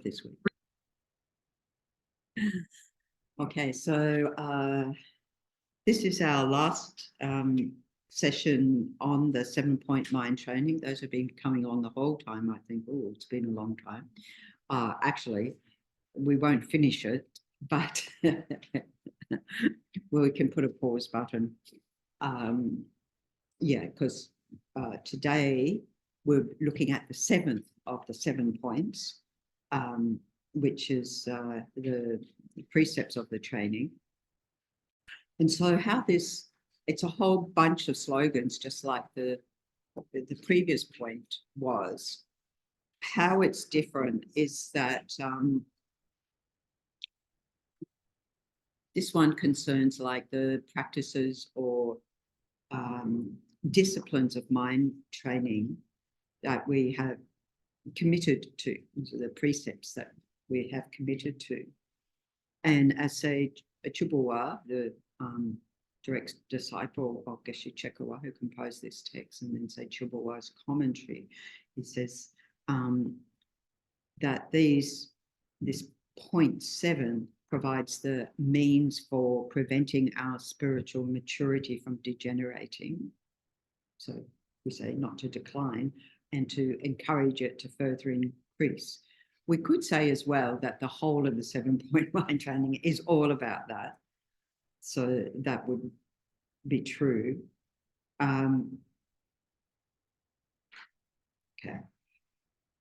this week. Okay, so this is our last session on the 7-point mind training. Those have been coming on the whole time, I think. Oh, it's been a long time. Actually, we won't finish it, but we can put a pause button. Yeah, because today we're looking at the 7th of the 7 points, which is the precepts of the training. And so how this, it's a whole bunch of slogans, just like the previous point was. How it's different is that this one concerns like the practices or disciplines of mind training that we have committed to, the precepts that we have committed to. And as say Chekawa, the direct disciple of Geshe Chekawa, who composed this text, and then say Chekawa's commentary, he says that this point 7 provides the means for preventing our spiritual maturity from degenerating. So we say not to decline, and to encourage it to further increase. We could say as well that the whole of the 7-point mind training is all about that. So that would be true. Okay.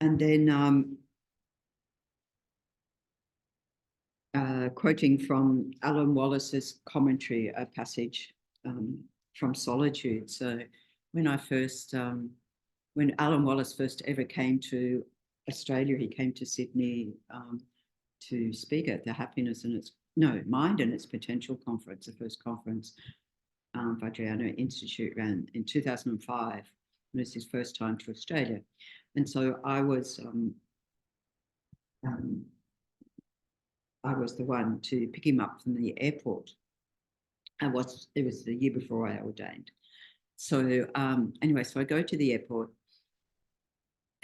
And then quoting from Alan Wallace's commentary, a passage from Solitude. So when I first, when Alan Wallace first ever came to Australia, he came to Sydney to speak at the Mind and Its Potential conference, the first conference Vajrayana Institute ran in 2005. It was his first time to Australia. And so I was the one to pick him up from the airport. It was the year before I ordained. So anyway, so I go to the airport,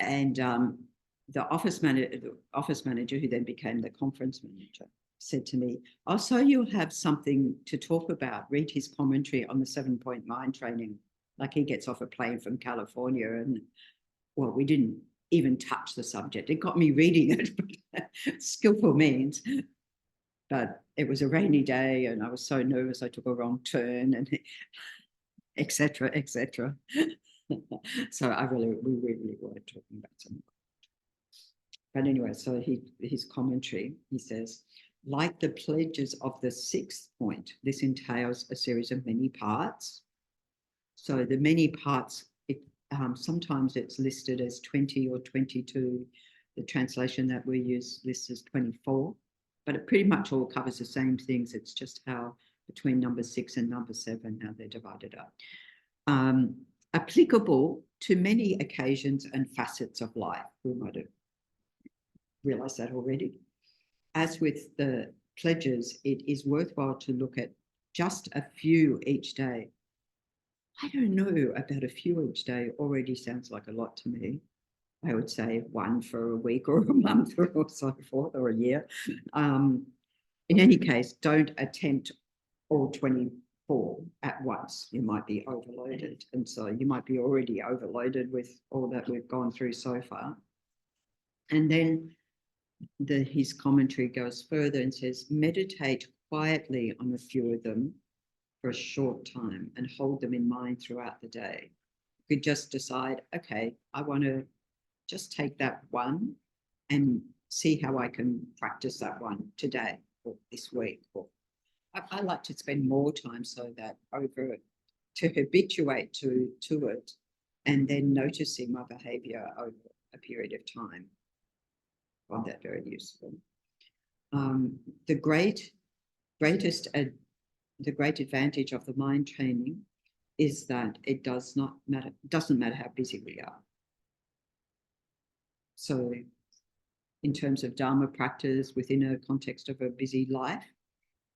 and the office manager, who then became the conference manager, said to me, "Oh, so you'll have something to talk about. Read his commentary on the 7-point mind training." Like he gets off a plane from California, and well, we didn't even touch the subject. It got me reading it, skillful means. But it was a rainy day, and I was so nervous I took a wrong turn, and etc. etc. So we really were talking about something. But anyway, so his commentary, he says, like the pledges of the 6th point, this entails a series of many parts. So the many parts, sometimes it's listed as 20 or 22. The translation that we use lists as 24, but it pretty much all covers the same things. It's just how between number 6 and number 7, how they're divided up. Applicable to many occasions and facets of life. We might have realized that already. As with the pledges, it is worthwhile to look at just a few each day. I don't know about a few each day, already sounds like a lot to me. I would say 1 for a week or a month or so forth, or a year. In any case, don't attempt all 24 at once. You might be overloaded. And so you might be already overloaded with all that we've gone through so far. And then his commentary goes further and says, meditate quietly on a few of them for a short time and hold them in mind throughout the day. You could just decide, okay, I want to just take that one and see how I can practice that one today or this week. Or I like to spend more time so that to habituate to it, and then noticing my behavior over a period of time. I find that very useful. The great advantage of the mind training is that it doesn't matter how busy we are. So in terms of Dharma practice within a context of a busy life,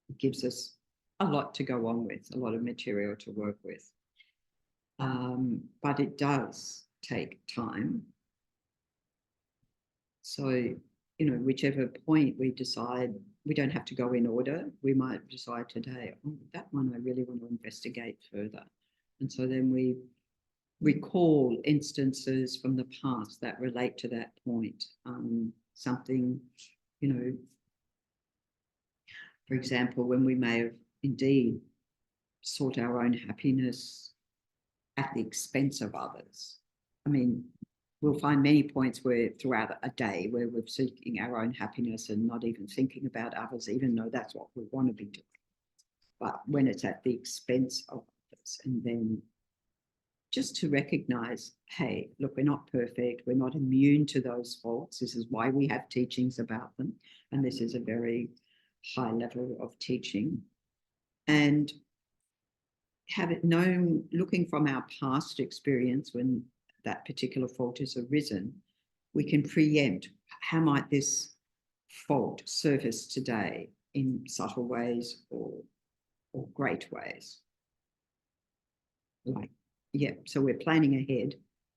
it gives us a lot to go on with, a lot of material to work with. But it does take time. So whichever point we decide, we don't have to go in order. We might decide today, oh, that one I really want to investigate further. And so then we recall instances from the past that relate to that point. Something, for example, when we may have indeed sought our own happiness at the expense of others. I mean, we'll find many points where throughout a day where we're seeking our own happiness and not even thinking about others, even though that's what we want to be doing. But when it's at the expense of others, and then just to recognize, hey, look, we're not perfect. We're not immune to those faults. This is why we have teachings about them. And this is a very high level of teaching. And have it known, looking from our past experience when that particular fault has arisen, we can preempt how might this fault surface today in subtle ways or great ways. So we're planning ahead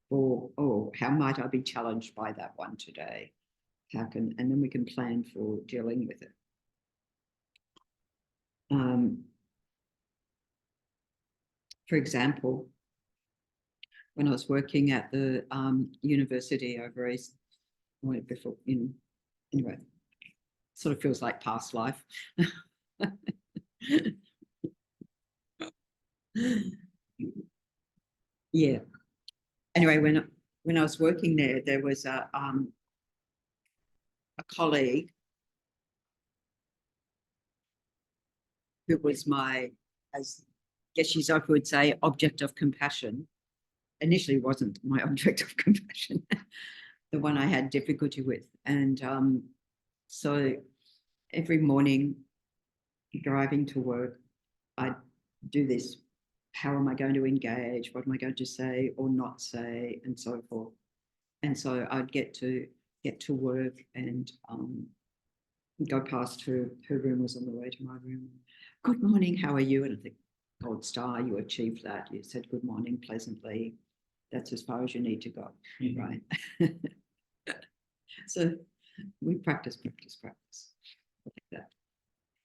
for, how might I be challenged by that one today? And then we can plan for dealing with it. For example, when I was working at the university over East, before, anyway, sort of feels like past life. Yeah. Anyway, when I was working there, there was a colleague who was my, as Geshe would say, object of compassion. Initially wasn't my object of compassion, the one I had difficulty with. And so every morning driving to work, I'd do this. How am I going to engage? What am I going to say or not say, and so forth. And so I'd get to work and go past her. Her room was on the way to my room. Good morning, how are you? And I think, gold star, you achieved that. You said good morning pleasantly. That's as far as you need to go, right? So we practice like that.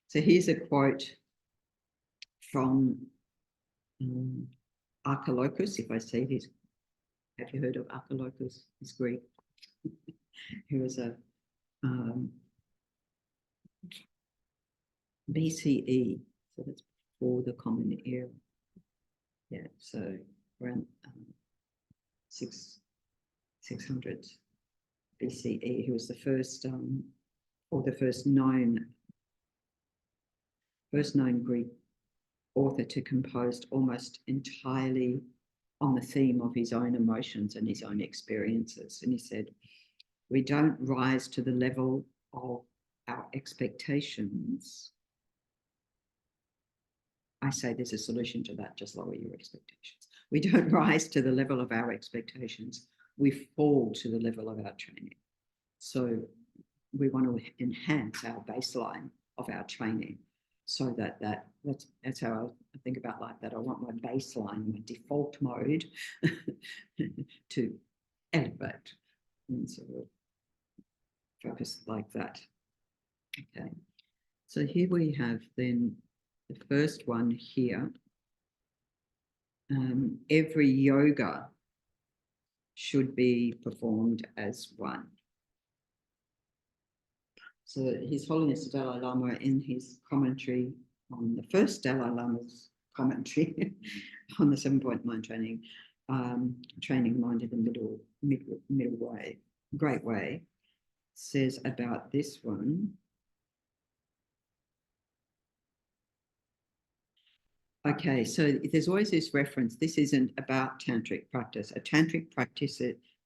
So here's a quote from Archilochus, if I say this. Have you heard of Archilochus? He's Greek. He was a BCE, so that's before the Common Era. Yeah, so around 600 BCE. He was the first, or the first known Greek author to compose almost entirely on the theme of his own emotions and his own experiences. And he said, we don't rise to the level of our expectations. I say there's a solution to that, just lower your expectations. We don't rise to the level of our expectations. We fall to the level of our training. So we want to enhance our baseline of our training so that's how I think about life, that I want my baseline, my default mode to elevate. And so we'll focus like that. Okay. So here we have then the first one here. Every yoga should be performed as one. So His Holiness the Dalai Lama, in his commentary on the first Dalai Lama's commentary on the 7-point mind training, training mind in the middle way, great way, says about this one. Okay, so there's always this reference. This isn't about tantric practice. A tantric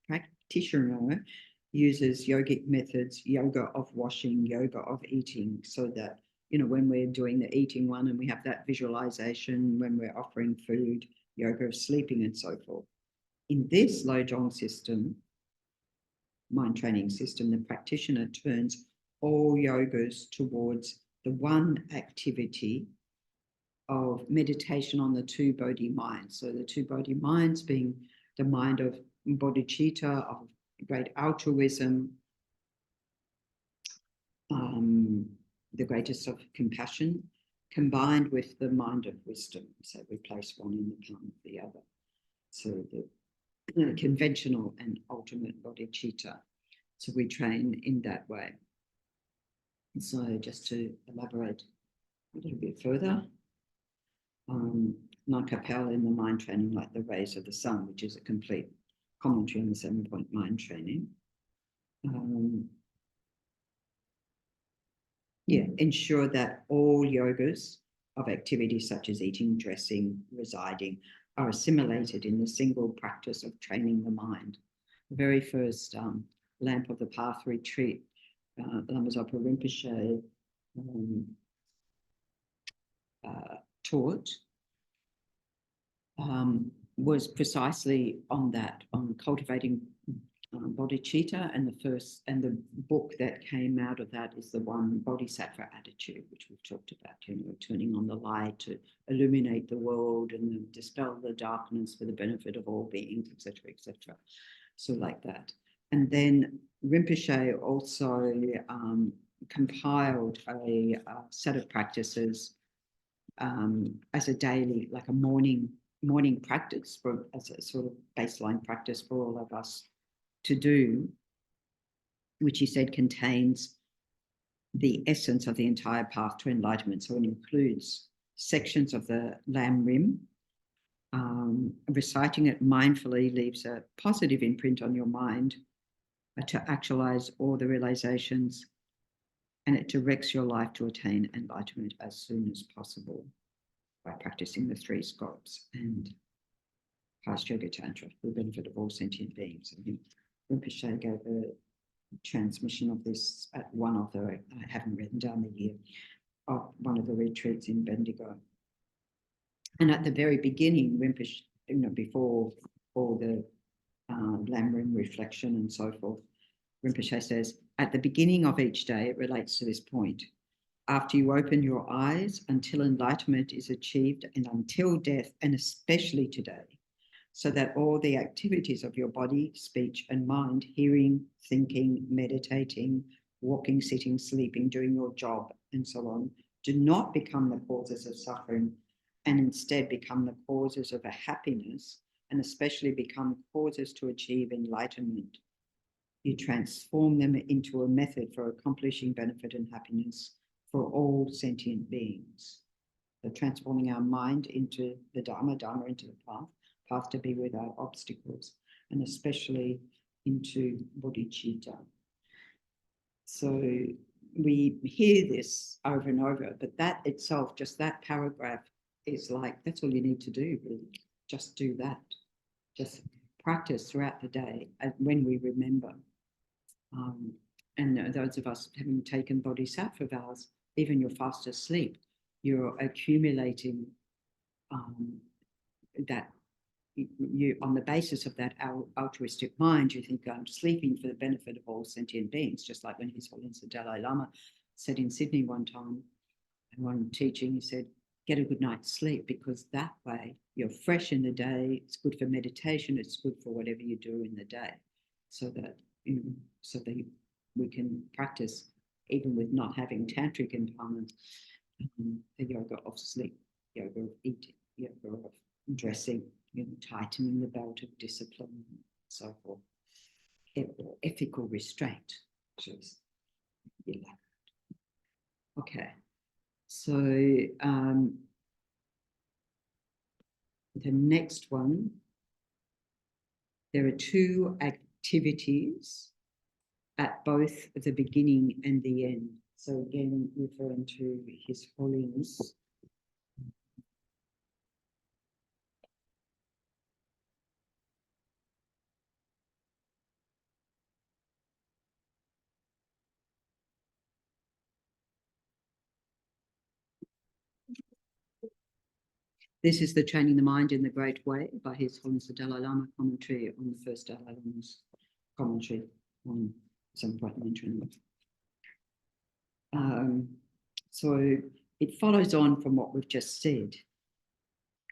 practitioner uses yogic methods, yoga of washing, yoga of eating, so that, when we're doing the eating one and we have that visualization, when we're offering food, yoga of sleeping and so forth. In this Lojong system, mind training system, the practitioner turns all yogas towards the one activity of meditation on the two Bodhi minds. So the two Bodhi minds being the mind of bodhicitta, of great altruism, the greatest of compassion, combined with the mind of wisdom. So we place one in the palm of the other. So the conventional and ultimate bodhicitta. So we train in that way. So just to elaborate a little bit further, non-kapel in the mind training, like the rays of the sun, which is a complete commentary on the 7-point mind training. Ensure that all yogas of activities such as eating, dressing, residing are assimilated in the single practice of training the mind. The very first Lamp of the Path retreat, Lama Zopa Rinpoche taught was precisely on that, on cultivating bodhicitta, and the book that came out of that is the one, Bodhisattva Attitude, which we've talked about, turning on the light to illuminate the world and dispel the darkness for the benefit of all beings, etc., etc. So like that. And then Rinpoche also compiled a set of practices as a daily, like a morning practice, as a sort of baseline practice for all of us to do, which he said contains the essence of the entire path to enlightenment. So it includes sections of the Lam Rim. Reciting it mindfully leaves a positive imprint on your mind to actualize all the realizations, and it directs your life to attain enlightenment as soon as possible by practicing the 3 scopes and past yoga tantra for the benefit of all sentient beings. I think Rinpoche gave a transmission of this at one of the, I haven't written down the year, of one of the retreats in Bendigo. And at the very beginning, Rinpoche, before all the Lam Rim reflection and so forth, Rinpoche says, at the beginning of each day, it relates to this point, after you open your eyes, until enlightenment is achieved, and until death, and especially today, so that all the activities of your body, speech, and mind, hearing, thinking, meditating, walking, sitting, sleeping, doing your job, and so on, do not become the causes of suffering, and instead become the causes of a happiness, and especially become causes to achieve enlightenment. You transform them into a method for accomplishing benefit and happiness for all sentient beings. So transforming our mind into the Dharma, Dharma into the path to be without obstacles, and especially into bodhicitta. So we hear this over and over, but that itself, just that paragraph, is like, that's all you need to do, really. Just do that. Just practice throughout the day when we remember. And those of us having taken bodhisattva vows, even your fastest sleep, you're accumulating that. You, on the basis of that altruistic mind, you think, I'm sleeping for the benefit of all sentient beings, just like when His Holiness the Dalai Lama said in Sydney one time, and one teaching, he said, get a good night's sleep, because that way you're fresh in the day, it's good for meditation, it's good for whatever you do in the day, so that we can practice, even with not having tantric empowerment, the yoga of sleep, yoga of eating, yoga of dressing, tightening the belt of discipline, and so forth. Ethical restraint. Okay. So the next one, there are 2 activities at both the beginning and the end. So again, referring to His Holiness. This is the Training the Mind in the Great Way by His Holiness the Dalai Lama commentary on the first Dalai Lama's commentary on 7-point mind training. So it follows on from what we've just said.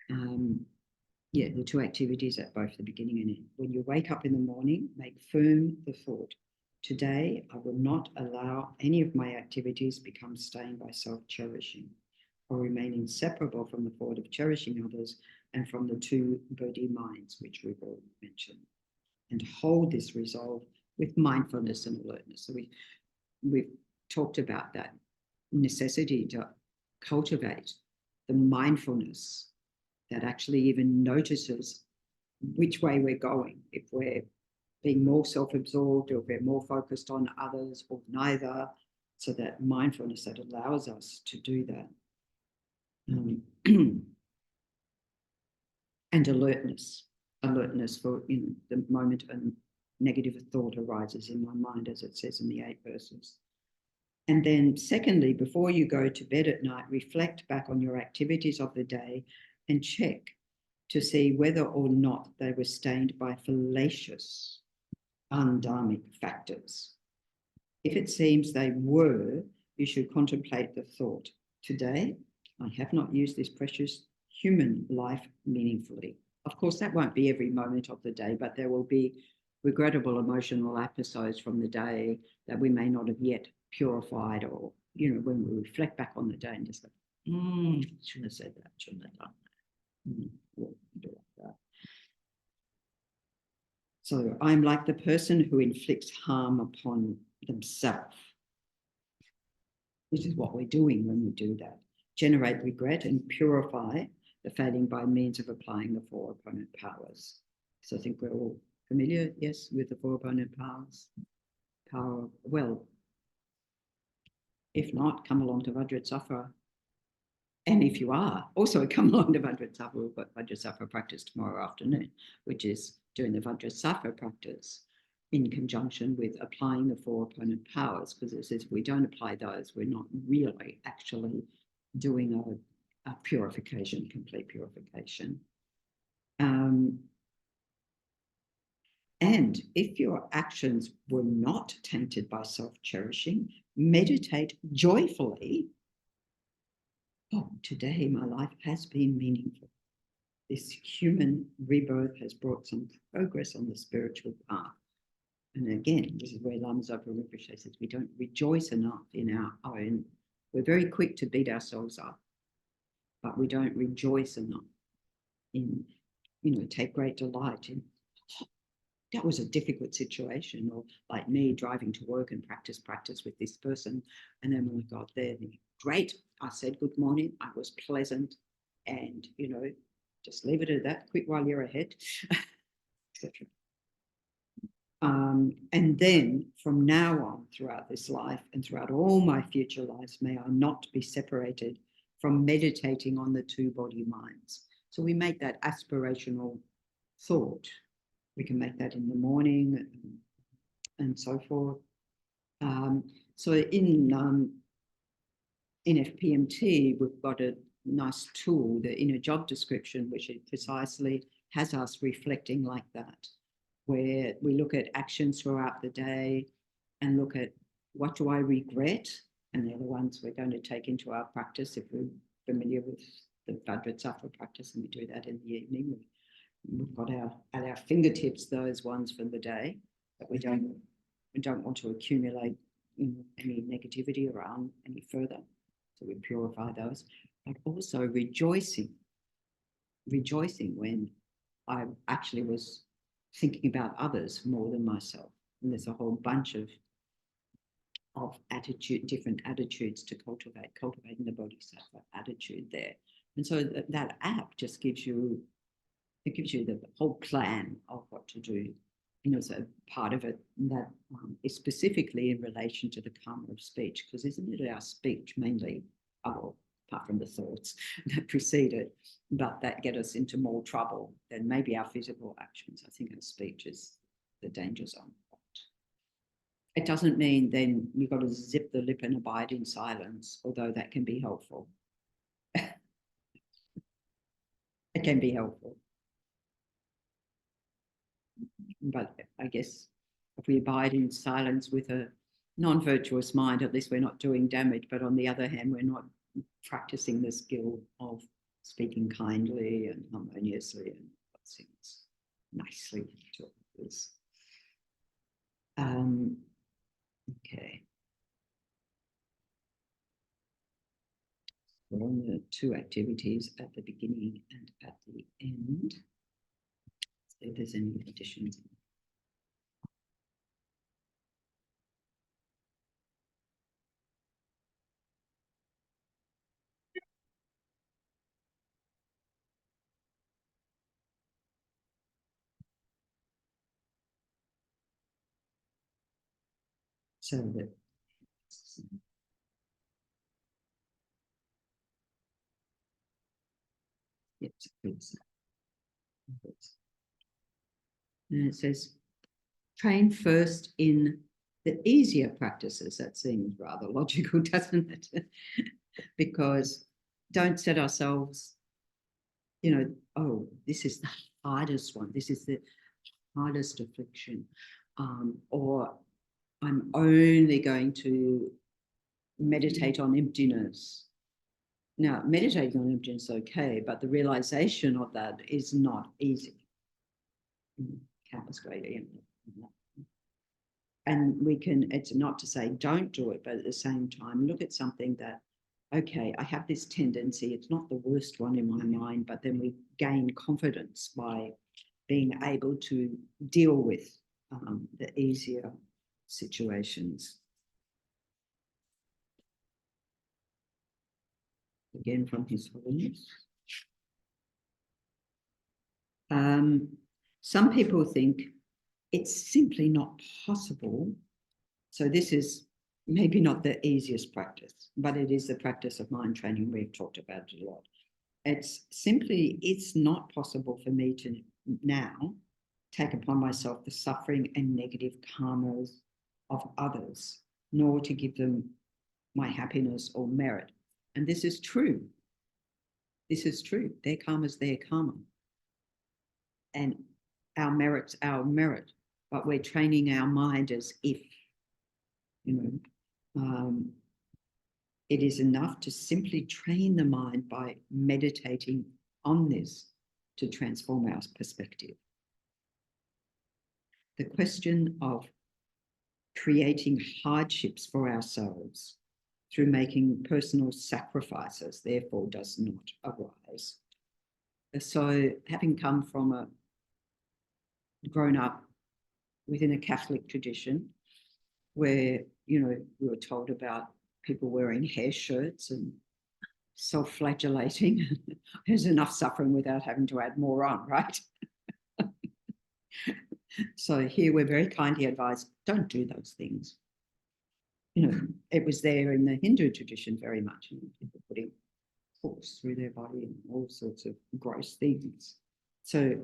The 2 activities at both the beginning and end. When you wake up in the morning, make firm the thought, Today, I will not allow any of my activities become stained by self-cherishing or remain inseparable from the thought of cherishing others and from the two Bodhi minds, which we've all mentioned. And hold this resolve with mindfulness and alertness. So we've talked about that necessity to cultivate the mindfulness that actually even notices which way we're going, if we're being more self-absorbed or if we're more focused on others or neither. So that mindfulness that allows us to do that. And alertness for in the moment a negative thought arises in my mind, as it says in the 8 verses. And then secondly, before you go to bed at night, reflect back on your activities of the day and check to see whether or not they were stained by fallacious, undharmic factors. If it seems they were, you should contemplate the thought, today, I have not used this precious human life meaningfully. Of course, that won't be every moment of the day, but there will be regrettable emotional episodes from the day that we may not have yet purified, or, when we reflect back on the day and just go, shouldn't have said that, shouldn't have done that. We'll do like that. So I'm like the person who inflicts harm upon themselves. This is what we're doing when we do that. Generate regret and purify the fading by means of applying the 4 opponent powers. So I think we're all familiar, yes, with the 4 opponent powers. Well, if not, come along to Vajrasattva. And if you are, also come along to Vajrasattva. We've got Vajrasattva practice tomorrow afternoon, which is doing the Vajrasattva practice in conjunction with applying the 4 opponent powers, because it says if we don't apply those, we're not really actually doing a purification, complete purification. And if your actions were not tainted by self-cherishing, meditate joyfully. Oh, today my life has been meaningful. This human rebirth has brought some progress on the spiritual path. And again, this is where Lama Zopa Rinpoche says we don't rejoice enough in our own. We're very quick to beat ourselves up, but we don't rejoice enough in, take great delight in, that was a difficult situation, or like me driving to work and practice with this person. And then when I got there, great, I said good morning, I was pleasant, and, just leave it at that, quit while you're ahead, etc. And then from now on, throughout this life and throughout all my future lives, may I not be separated from meditating on the 2 body minds. So we make that aspirational thought. We can make that in the morning and so forth. So in FPMT, we've got a nice tool, the inner job description, which it precisely has us reflecting like that, where we look at actions throughout the day and look at what do I regret, and they're the ones we're going to take into our practice if we're familiar with the Vajrasattva practice, and we do that in the evening. We've got at our fingertips those ones for the day that we don't want to accumulate any negativity around any further. So we purify those, but also rejoicing when I actually was thinking about others more than myself. And there's a whole bunch of different attitudes to cultivating the Bodhisattva attitude there. And so that app just gives you the whole plan of what to do. So part of it that is specifically in relation to the karma of speech, because isn't it our speech mainly, apart from the thoughts that precede it, but that get us into more trouble than maybe our physical actions. I think our speech is the danger zone. It doesn't mean then you've got to zip the lip and abide in silence, although that can be helpful. It can be helpful. But I guess if we abide in silence with a non-virtuous mind, at least we're not doing damage. But on the other hand, we're not practicing the skill of speaking kindly and harmoniously and things nicely to others. Okay. We're on the 2 activities at the beginning and at the end. See if there's any additions. So that yes, and it says, train first in the easier practices. That seems rather logical, doesn't it? Because don't set ourselves, oh, this is the hardest one. This is the hardest affliction. Or I'm only going to meditate on emptiness. Now, meditating on emptiness is okay, but the realization of that is not easy. Countless great. And we can, it's not to say don't do it, but at the same time, look at something that, okay, I have this tendency, it's not the worst one in my mind, but then we gain confidence by being able to deal with the easier situations. Again, from His Holiness. Some people think it's simply not possible. So this is maybe not the easiest practice, but it is the practice of mind training. We've talked about it a lot. It's not possible for me to now take upon myself the suffering and negative karmas of others, nor to give them my happiness or merit. And this is true. This is true. Their karma is their karma. And our merit's our merit. But we're training our mind as if, it is enough to simply train the mind by meditating on this to transform our perspective. The question of creating hardships for ourselves through making personal sacrifices, therefore, does not arise. So, having come from grown up within a Catholic tradition where, we were told about people wearing hair shirts and self-flagellating. There's enough suffering without having to add more on, right? So here we're very kindly advised, don't do those things. It was there in the Hindu tradition very much, people putting hooks through their body and all sorts of gross things. So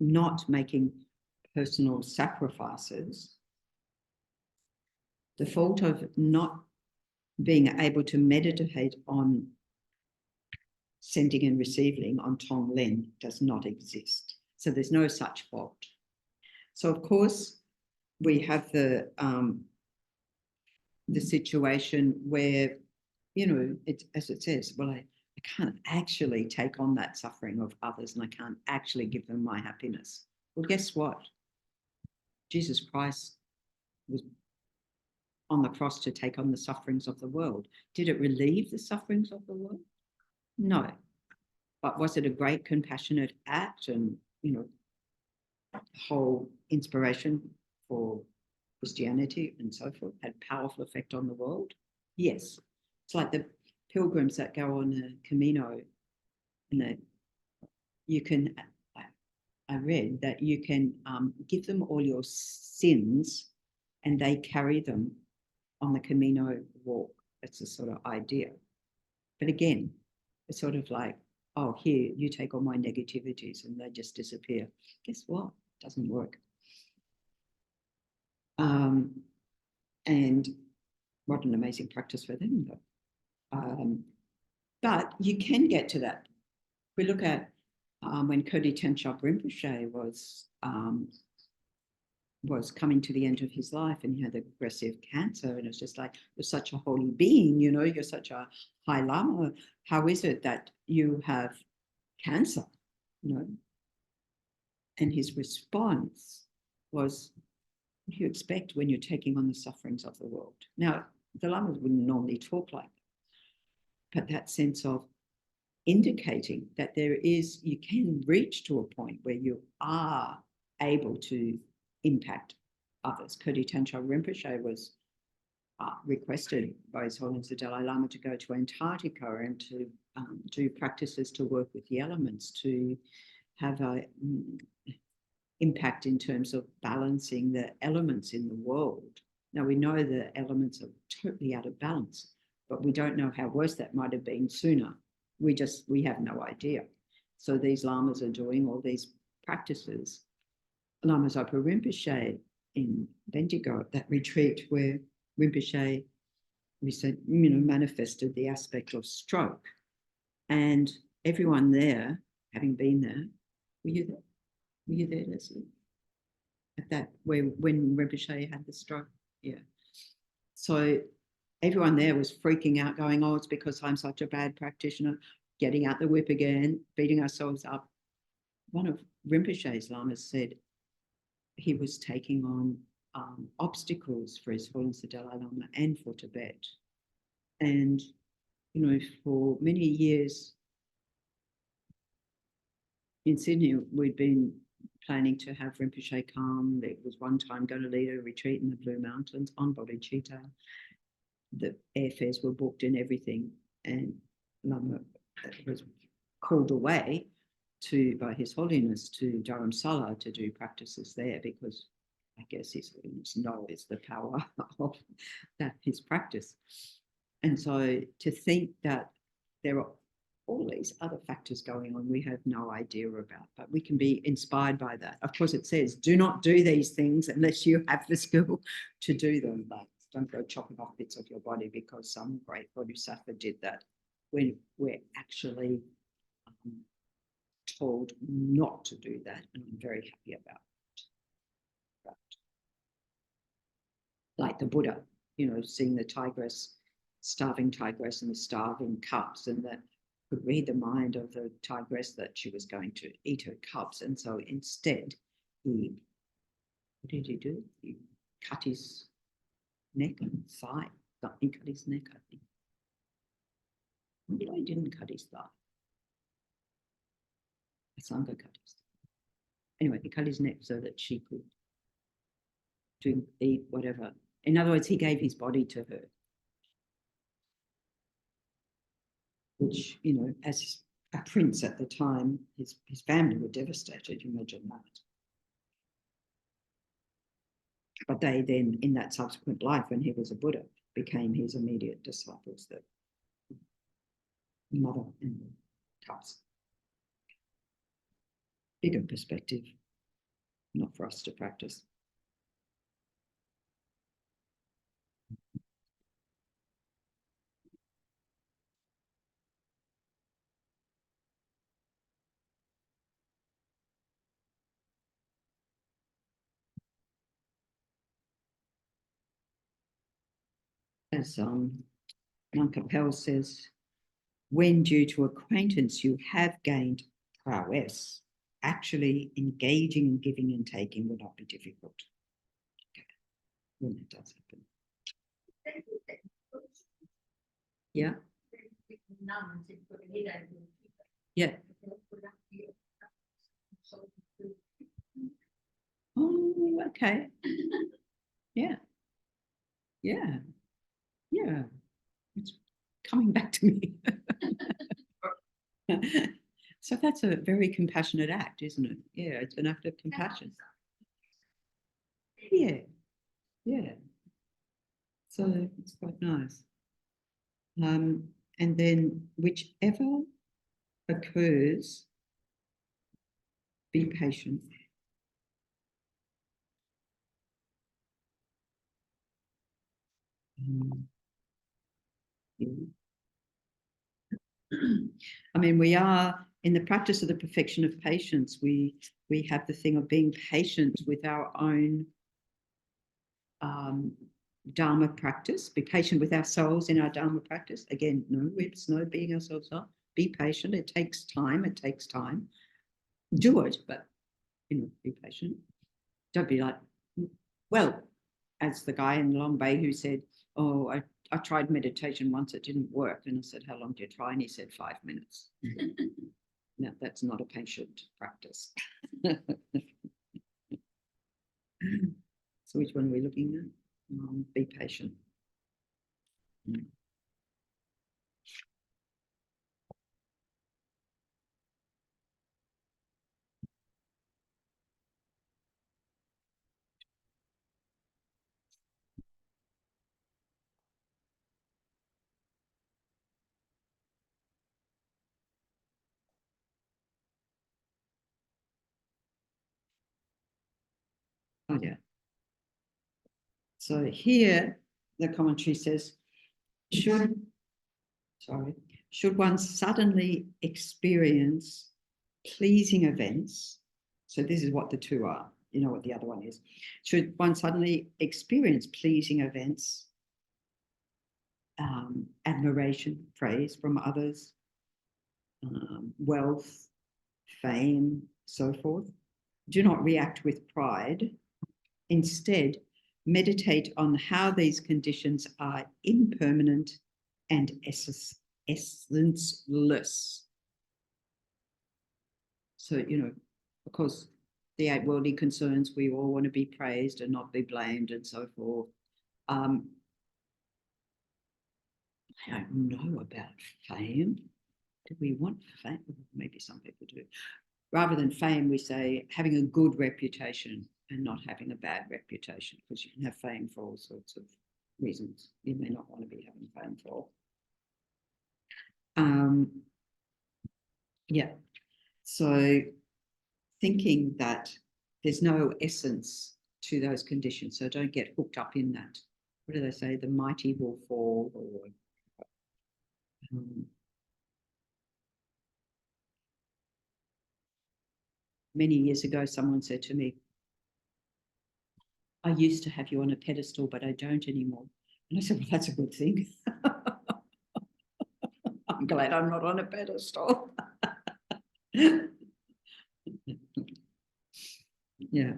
not making personal sacrifices, the fault of not being able to meditate on sending and receiving on Tonglen does not exist. So there's no such fault. So of course we have the situation where, as it says, well, I can't actually take on that suffering of others and I can't actually give them my happiness. Well, guess what? Jesus Christ was on the cross to take on the sufferings of the world. Did it relieve the sufferings of the world? No. But was it a great compassionate act and, whole inspiration for Christianity and so forth, had powerful effect on the world? Yes. It's like the pilgrims that go on the Camino, and I read that you can give them all your sins and they carry them on the Camino walk. It's a sort of idea. But again, it's sort of like, oh, here, you take all my negativities and they just disappear. Guess what? It doesn't work. And what an amazing practice for them, though. But you can get to that. We look at when Chökyi Tenshop Rinpoche was coming to the end of his life and he had aggressive cancer, and it's just like, you're such a holy being, you're such a high lama. How is it that you have cancer? And his response was, what do you expect when you're taking on the sufferings of the world? Now, the Lamas wouldn't normally talk like that, but that sense of indicating that you can reach to a point where you are able to impact others. Chökyi Tancho Rinpoche was requested by His Holiness the Dalai Lama to go to Antarctica and to do practices to work with the elements, to have an impact in terms of balancing the elements in the world. Now, we know the elements are totally out of balance, but we don't know how worse that might have been sooner. We have no idea. So these lamas are doing all these practices. Lama Zopa Rinpoche in Bendigo, at that retreat where Rinpoche, we said, manifested the aspect of stroke. And everyone there, having been there, were you there? Were you there, Leslie? At that, when Rinpoche had the stroke? Yeah. So everyone there was freaking out, going, oh, it's because I'm such a bad practitioner, getting out the whip again, beating ourselves up. One of Rinpoche's lamas said he was taking on obstacles for His Holiness the Dalai Lama and for Tibet. And, for many years in Sydney, we'd been planning to have Rinpoche come. There was one time going to lead a retreat in the Blue Mountains on Bodhicitta. The airfares were booked and everything, and Lama was called away by His Holiness to Dharamsala to do practices there, because I guess His Holiness knows the power of his practice. And so to think that there are all these other factors going on we have no idea about, but we can be inspired by that. Of course, it says, do not do these things unless you have the skill to do them. Like, don't go chopping off bits of your body, because some great Bodhisattva did that, when we're actually told not to do that. And I'm very happy about it. But, like the Buddha, seeing the tigress, starving tigress and the starving cubs, and that could read the mind of the tigress that she was going to eat her cubs. And so instead, what did he do? He cut his neck and thigh. He cut his neck, I think. Maybe he didn't cut his thigh. The Sangha cut his thigh. Anyway, he cut his neck so that she could eat whatever. In other words, he gave his body to her. Which, as a prince at the time, his family were devastated, imagine that. But they then, in that subsequent life, when he was a Buddha, became his immediate disciples, the mother and the cubs. Bigger perspective, not for us to practice. As Monk Capel says, when due to acquaintance you have gained prowess, actually engaging in giving and taking will not be difficult. Okay. When that does happen. Yeah. Yeah. Oh, okay. Yeah. Yeah. Yeah. It's coming back to me. So that's a very compassionate act, isn't it? Yeah, it's an act of compassion. Yeah. Yeah. So it's quite nice. And then whichever occurs, be patient. Yeah. I mean, we are in the practice of the perfection of patience. We have the thing of being patient with our own Dharma practice. Be patient with ourselves in our Dharma practice. Again, no whips, no beating ourselves up. Be patient. It takes time. It takes time. Do it, but be patient. Don't be like, well, as the guy in Long Bay who said, oh, I tried meditation once, it didn't work. And I said, how long did you try? And he said, 5 minutes. No, that's not a patient practice. So which one are we looking at? Be patient. Oh, yeah. So here, the commentary says, should one suddenly experience pleasing events, so this is what the two are, you know what the other one is. Should one suddenly experience pleasing events, admiration, praise from others, wealth, fame, so forth, do not react with pride. Instead, meditate on how these conditions are impermanent and essenceless. So, you know, of course, the 8 worldly concerns, we all want to be praised and not be blamed and so forth. I don't know about fame. Do we want fame? Maybe some people do. Rather than fame, we say having a good reputation and not having a bad reputation, because you can have fame for all sorts of reasons. You may not want to be having fame for. Yeah. So thinking that there's no essence to those conditions, so don't get hooked up in that. What do they say? The mighty will fall, or many years ago, someone said to me, I used to have you on a pedestal, but I don't anymore. And I said, well, that's a good thing. I'm glad I'm not on a pedestal. Yeah.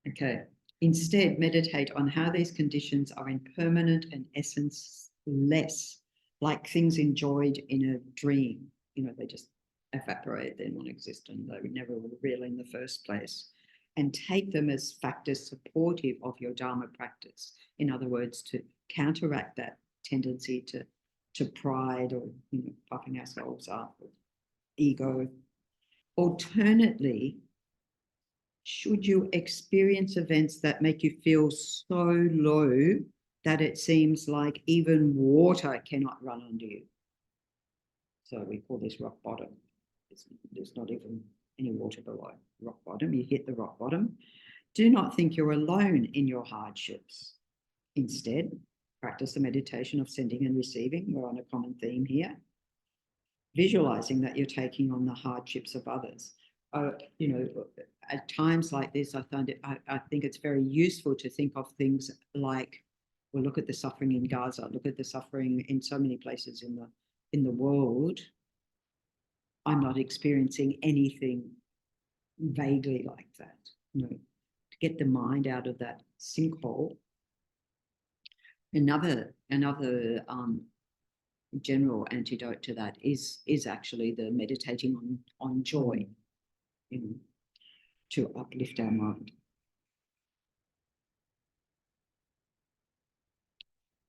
Okay. Instead, meditate on how these conditions are impermanent and essenceless, like things enjoyed in a dream. You know, they just evaporate, they're non-existent, they were never real in the first place. And take them as factors supportive of your Dharma practice. In other words, to counteract that tendency to pride or, you know, puffing ourselves up, or ego. Alternately, should you experience events that make you feel so low that it seems like even water cannot run under you? So we call this rock bottom. There's not even any water below rock bottom. You hit the rock bottom. Do not think you're alone in your hardships. Instead, practice the meditation of sending and receiving. We're on a common theme here. Visualizing that you're taking on the hardships of others. You know, at times like this, I think it's very useful to think of things like, well, look at the suffering in Gaza, look at the suffering in so many places in the world. I'm not experiencing anything vaguely like that. You know, to get the mind out of that sinkhole. Another general antidote to that is actually the meditating on joy, you know, to uplift our mind.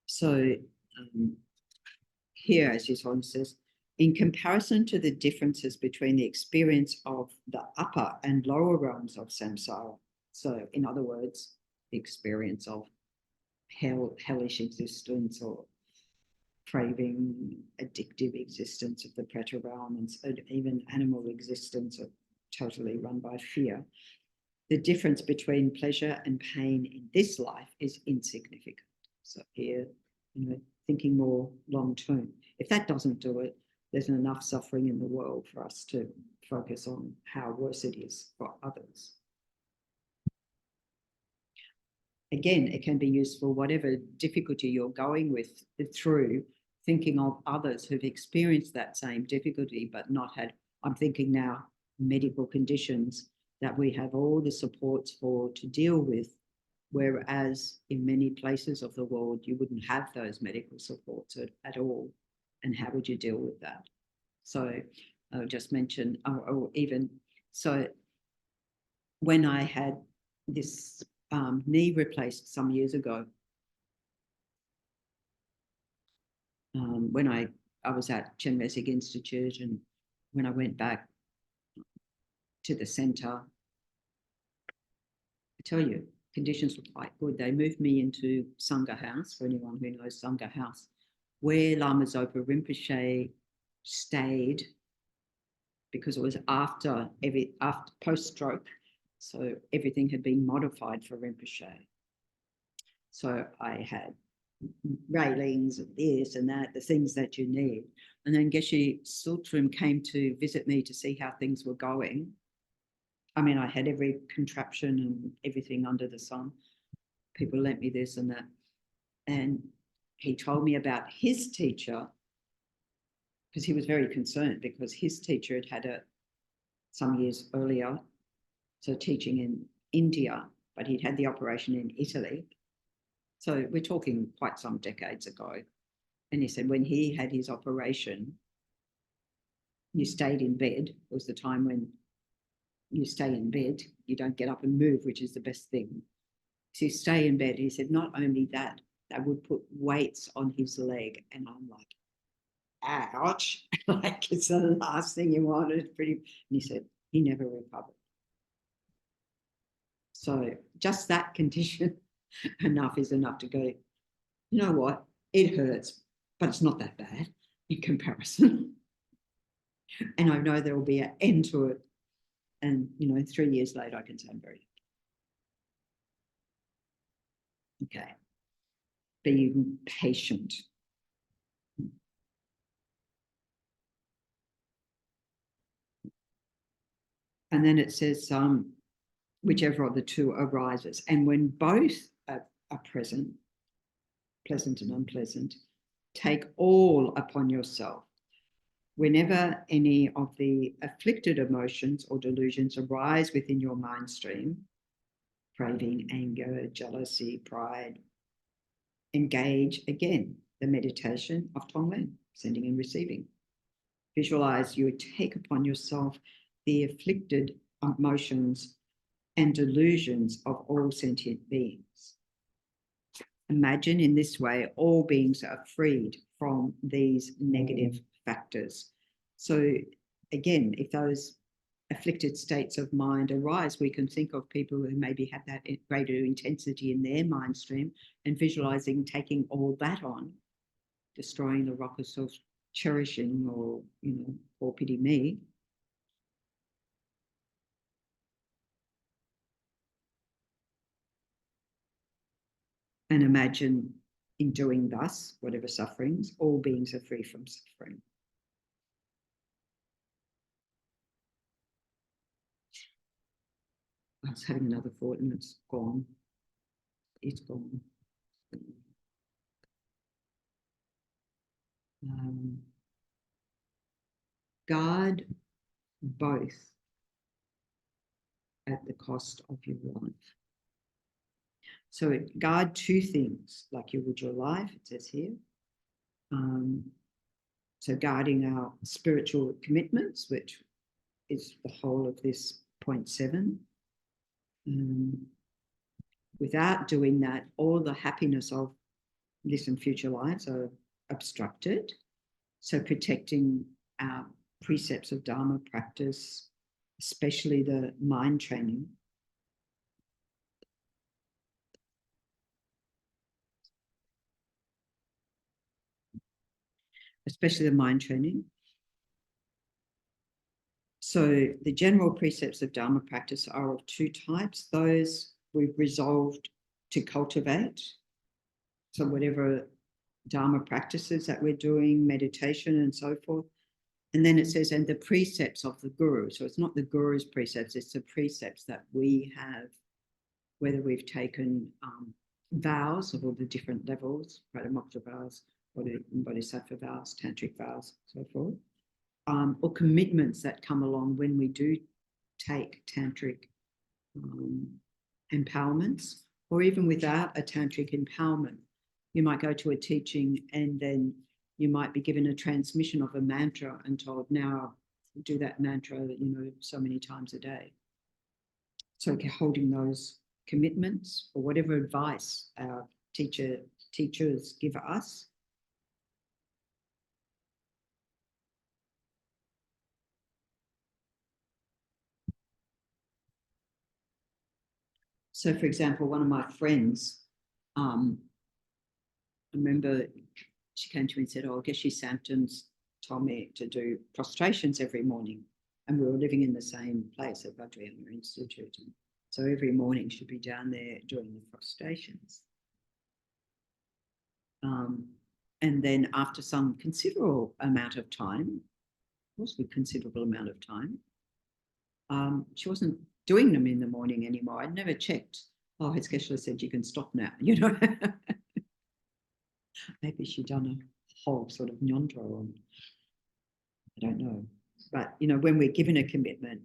So here, as this one says, in comparison to the differences between the experience of the upper and lower realms of samsara, so in other words, the experience of hellish existence or craving, addictive existence of the preta realm, and even animal existence are totally run by fear. The difference between pleasure and pain in this life is insignificant. So here, you know, thinking more long term. If that doesn't do it, there's enough suffering in the world for us to focus on how worse it is for others. Again, it can be useful, whatever difficulty you're going through, thinking of others who've experienced that same difficulty but not had, I'm thinking now, medical conditions that we have all the supports for to deal with, whereas in many places of the world, you wouldn't have those medical supports at all. And how would you deal with that? So I'll just mention, or even, so when I had this knee replaced some years ago, when I was at Chenmezig Institute, and when I went back to the centre, I tell you, conditions were quite good. They moved me into Sangha House, for anyone who knows Sangha House, where Lama Zopa Rinpoche stayed, because it was after post-stroke, so everything had been modified for Rinpoche. So I had railings and this and that, the things that you need. And then Geshe Sultrim came to visit me to see how things were going. I mean, I had every contraption and everything under the sun. People lent me this and that. And he told me about his teacher, because he was very concerned, because his teacher had had some years earlier, so teaching in India, but he'd had the operation in Italy. So we're talking quite some decades ago. And he said when he had his operation, you stayed in bed. It was the time when you stay in bed, you don't get up and move, which is the best thing. So you stay in bed. He said not only that, they would put weights on his leg. And I'm like, ouch, like it's the last thing you want. It's pretty. And he said he never recovered. So just that condition enough is enough to go, you know what, it hurts, but it's not that bad in comparison. And I know there will be an end to it. And, 3 years later, I can say I'm very happy. Okay. Being patient. And then it says, whichever of the two arises. And when both are present, pleasant and unpleasant, take all upon yourself. Whenever any of the afflicted emotions or delusions arise within your mind stream, craving, anger, jealousy, pride, engage again the meditation of Tonglen, sending and receiving. Visualize you take upon yourself the afflicted emotions and delusions of all sentient beings. Imagine in this way all beings are freed from these negative factors. So again, if those afflicted states of mind arise, we can think of people who maybe have that greater intensity in their mind stream and visualizing taking all that on, destroying the rock of self-cherishing or, or pity me. And imagine in doing thus, whatever sufferings, all beings are free from suffering. I was having another thought and it's gone. It's gone. Guard both at the cost of your life. So guard two things, like you would your life, it says here. So guarding our spiritual commitments, which is the whole of this point 7. Without doing that, all the happiness of this and future lives are obstructed. So protecting our precepts of Dharma practice, especially the mind training. Especially the mind training. So the general precepts of Dharma practice are of two types. Those we've resolved to cultivate. So whatever Dharma practices that we're doing, meditation and so forth. And then it says, and the precepts of the Guru. So it's not the Guru's precepts, it's the precepts that we have, whether we've taken vows of all the different levels, Pradamokta vows, Bodhisattva vows, Tantric vows, so forth, or commitments that come along when we do take Tantric empowerments, or even without a tantric empowerment. You might go to a teaching and then you might be given a transmission of a mantra and told, now do that mantra, so many times a day. So holding those commitments or whatever advice our teachers give us. So, for example, one of my friends, I remember she came to me and said, oh, Geshe Sampton's told me to do prostrations every morning. And we were living in the same place at Vajrayana Institute. And so every morning she'd be down there doing the prostrations. And then after some considerable amount of time, she wasn't doing them in the morning anymore. I'd never checked. Oh, his Geshe said you can stop now, Maybe she'd done a whole sort of nyondro on, I don't know. But, when we're given a commitment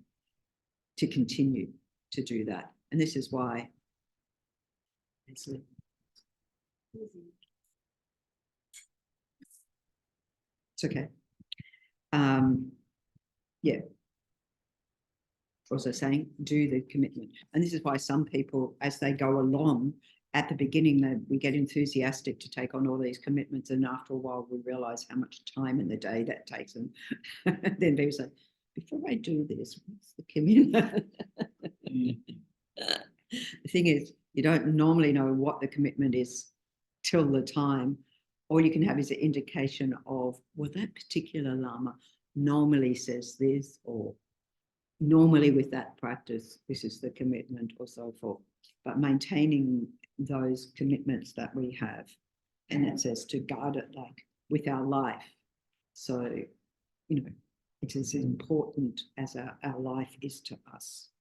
to continue to do that, and this is why, it's okay. Yeah. Also saying, do the commitment. And this is why some people, as they go along, at the beginning, we get enthusiastic to take on all these commitments. And after a while, we realize how much time in the day that takes. And then people say, before I do this, what's the commitment? The thing is, you don't normally know what the commitment is till the time. All you can have is an indication of, well, that particular Lama normally says this, or normally with that practice, this is the commitment, or so forth. But maintaining those commitments that we have, and it says to guard it like with our life. So, it's as important as our life is to us.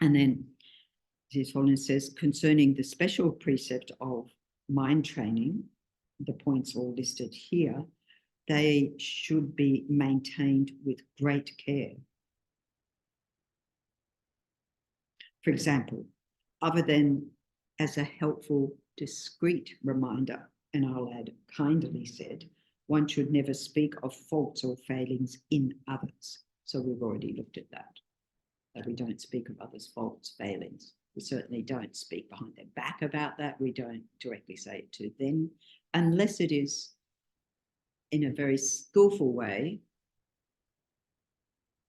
And then His Holiness says, concerning the special precept of mind training, the points all listed here, they should be maintained with great care. For example, other than as a helpful, discreet reminder, and I'll add, kindly said, one should never speak of faults or failings in others. So we've already looked at that we don't speak of others' faults, failings. We certainly don't speak behind their back about that. We don't directly say it to them, unless it is in a very skillful way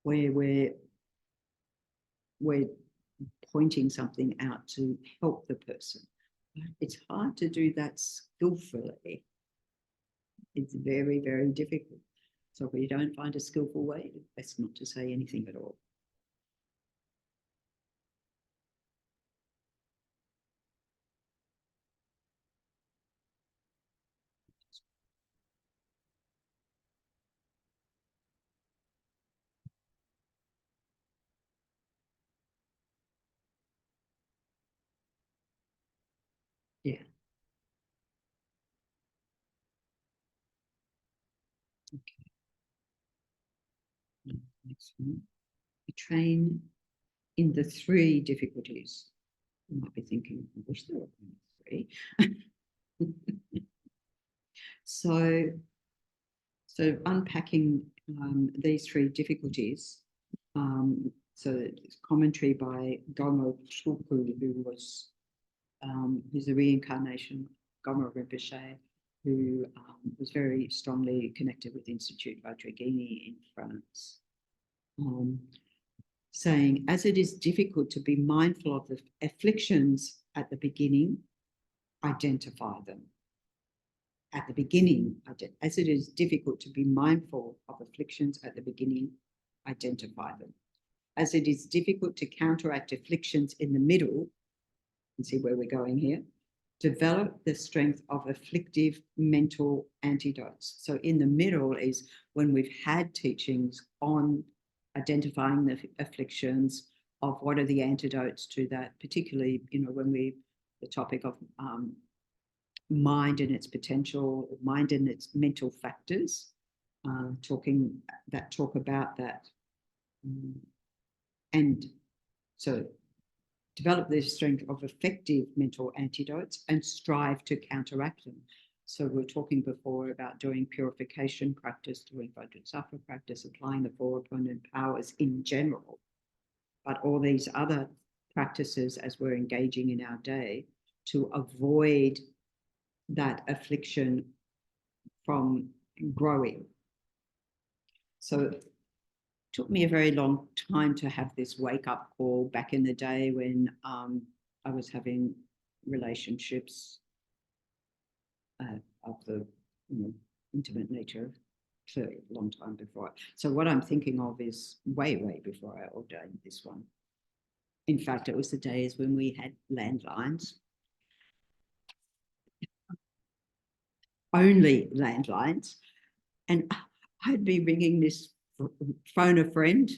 where we're pointing something out to help the person. It's hard to do that skillfully. It's very, very difficult. So if we don't find a skillful way, it's best not to say anything at all. Yeah. Okay. Next one. We train in the 3 difficulties. You might be thinking, I wish there were 3. So unpacking these 3 difficulties. So it's commentary by Gomo Chökyi, who was who's a reincarnation of Gomo Rinpoche, who was very strongly connected with Institute Vajrayana in France. Saying, as it is difficult to be mindful of the afflictions at the beginning, identify them. At the beginning, as it is difficult to be mindful of afflictions at the beginning, identify them. As it is difficult to counteract afflictions in the middle, and see where we're going here, develop the strength of afflictive mental antidotes. So in the middle is when we've had teachings on identifying the afflictions, of what are the antidotes to that, particularly, when the topic of mind and its potential, mind and its mental factors, talk about that. And so develop the strength of effective mental antidotes and strive to counteract them. So we were talking before about doing purification practice, doing Vajrasattva practice, applying the four opponent powers in general. But all these other practices as we're engaging in our day to avoid that affliction from growing. So it took me a very long time to have this wake-up call back in the day when I was having relationships of the intimate nature for a long time before. So what I'm thinking of is way, way before I ordained this one. In fact, it was the days when we had landlines. Only landlines. And I'd be ringing this phone a friend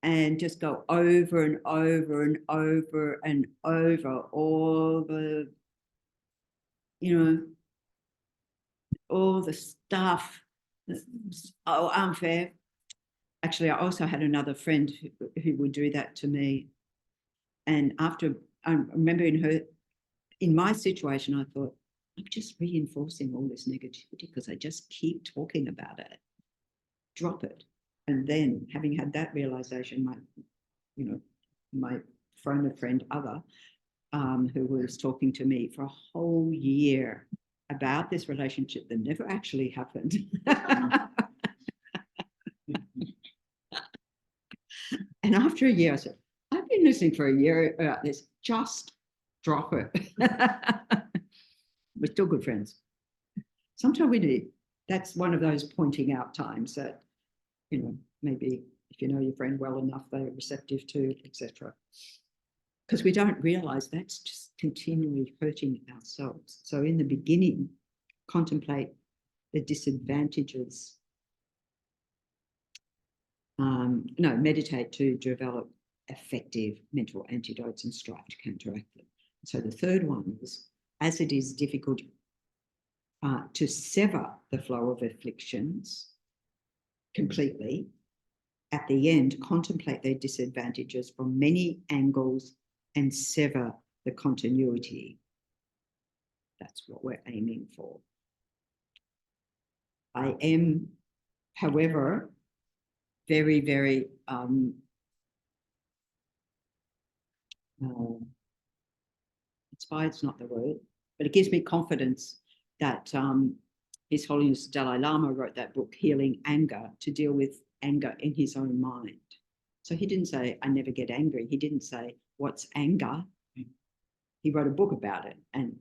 and just go over and over and over and over all the, all the stuff. Oh, unfair. Actually, I also had another friend who would do that to me. And after, I remember in my situation, I thought, I'm just reinforcing all this negativity because I just keep talking about it. Drop it. And then having had that realization, my friend other, who was talking to me for a whole year about this relationship that never actually happened. And after a year, I said, I've been listening for a year about this, just drop it. We're still good friends. Sometimes we need, that's one of those pointing out times that, maybe if you know your friend well enough, they're receptive to, etc. Because we don't realize that's just continually hurting ourselves. So in the beginning, contemplate the disadvantages. Meditate to develop effective mental antidotes and strive to counteract them. So the third one is, as it is difficult to sever the flow of afflictions completely, at the end, contemplate their disadvantages from many angles and sever the continuity. That's what we're aiming for. I am, however, very, very inspired's not the word, but it gives me confidence that His Holiness Dalai Lama wrote that book, Healing Anger, to deal with anger in his own mind. So he didn't say, I never get angry. He didn't say, what's anger? He wrote a book about it. And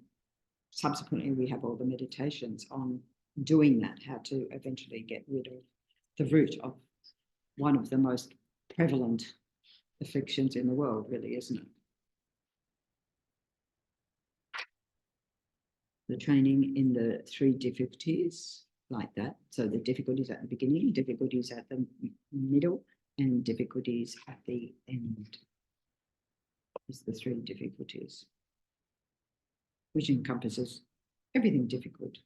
subsequently, we have all the meditations on doing that, how to eventually get rid of the root of one of the most prevalent afflictions in the world, really, isn't it? The training in the 3 difficulties, like that. So the difficulties at the beginning, difficulties at the middle, and difficulties at the end is the 3 difficulties, which encompasses everything difficult.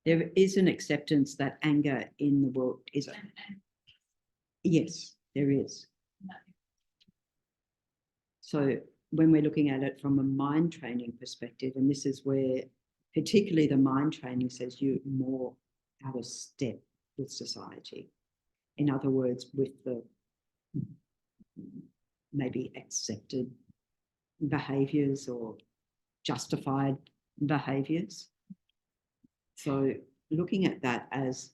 There is an acceptance that anger in the world is... Yes, there is. So when we're looking at it from a mind training perspective, and this is where particularly the mind training says you're more out of step with society. In other words, with the maybe accepted behaviours or justified behaviours. So looking at that as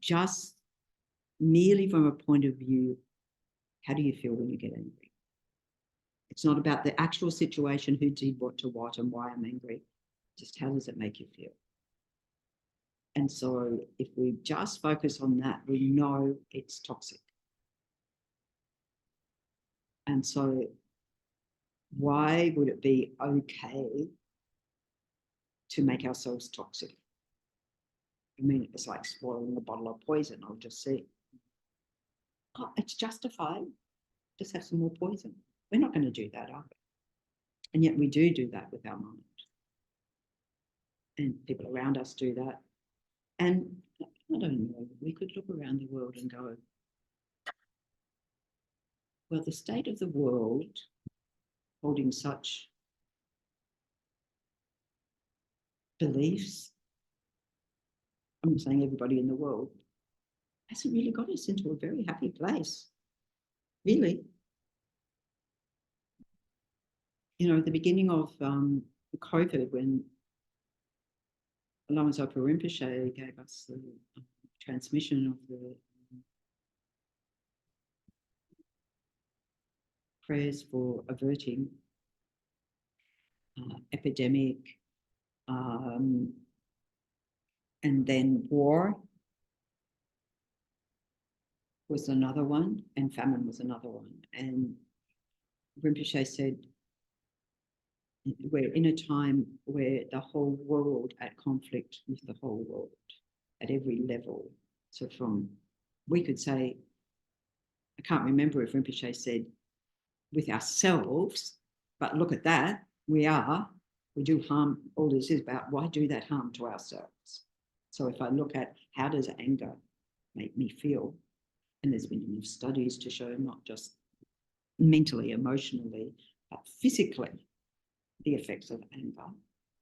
just merely from a point of view, how do you feel when you get angry? It's not about the actual situation, who did what to what and why I'm angry. Just how does it make you feel? And so if we just focus on that, we know it's toxic. And so why would it be okay to make ourselves toxic? I mean, it's like swallowing a bottle of poison. I'll just say, oh, it's justified. Just have some more poison. We're not going to do that, are we? And yet we do that with our mind. and people around us do that. And I don't know, we could look around the world and go, well, the state of the world holding such beliefs, I'm not saying everybody in the world, hasn't really got us into a very happy place, really. You know, at the beginning of COVID, when Lama Zopa Rinpoche gave us the transmission of the prayers for averting epidemic, and then war was another one, and famine was another one. And Rinpoche said, we're in a time where the whole world at conflict with the whole world at every level. So from, we could say, I can't remember if Rinpoche said with ourselves, but look at that, we do harm. All this is about, why do that harm to ourselves? So if I look at how does anger make me feel, and there's been enough studies to show not just mentally, emotionally, but physically, the effects of anger,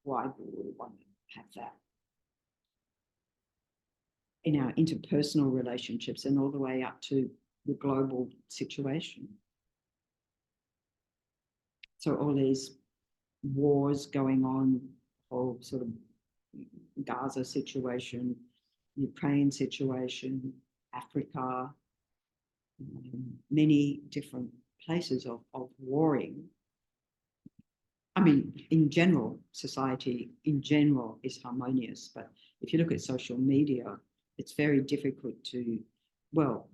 why would we want to have that? In our interpersonal relationships and all the way up to the global situation. So all these wars going on, whole sort of Gaza situation, Ukraine situation, Africa, many different places of warring. I mean, in general, society in general is harmonious, but if you look at social media, it's very difficult to, well,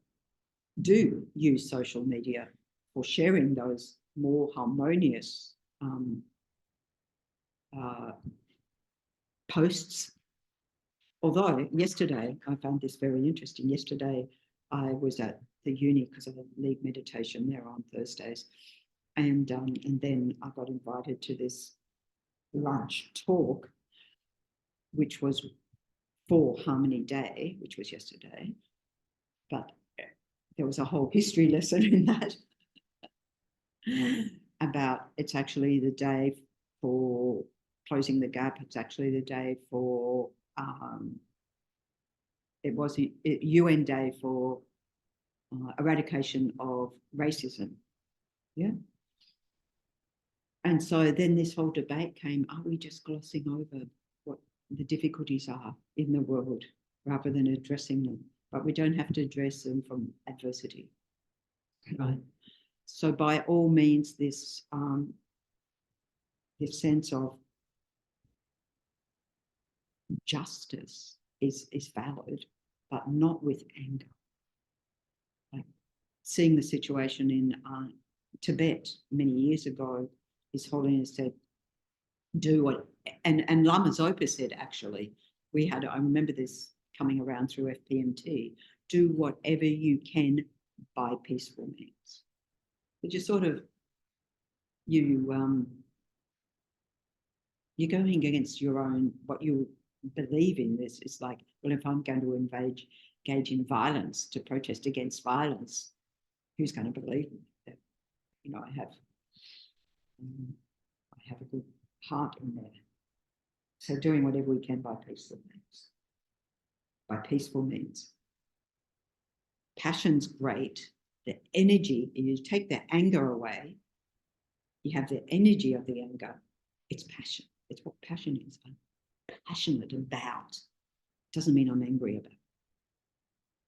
do use social media for sharing those more harmonious posts. Although yesterday, I found this very interesting. Yesterday, I was at the uni because I lead meditation there on Thursdays. And then I got invited to this lunch talk, which was for Harmony Day, which was yesterday. But there was a whole history lesson in that about it's actually the day for closing the gap. It's actually the day for, it was a UN Day for eradication of racism. Yeah. And so then this whole debate came, are we just glossing over what the difficulties are in the world rather than addressing them? But we don't have to address them from adversity, right? So by all means, this sense of justice is valid, but not with anger. Like seeing the situation in Tibet many years ago, His Holiness said, do what, and Lama Zopa said, actually, I remember this coming around through FPMT, do whatever you can by peaceful means. But you sort of, you're going against your own, what you believe in. This is like, well, if I'm going to engage in violence to protest against violence, who's going to believe me that, you know, I have a good heart in there. So doing whatever we can by peaceful means. By peaceful means. Passion's great. The energy, you take the anger away, you have the energy of the anger. It's passion. It's what passion is. I'm passionate about. It doesn't mean I'm angry about it.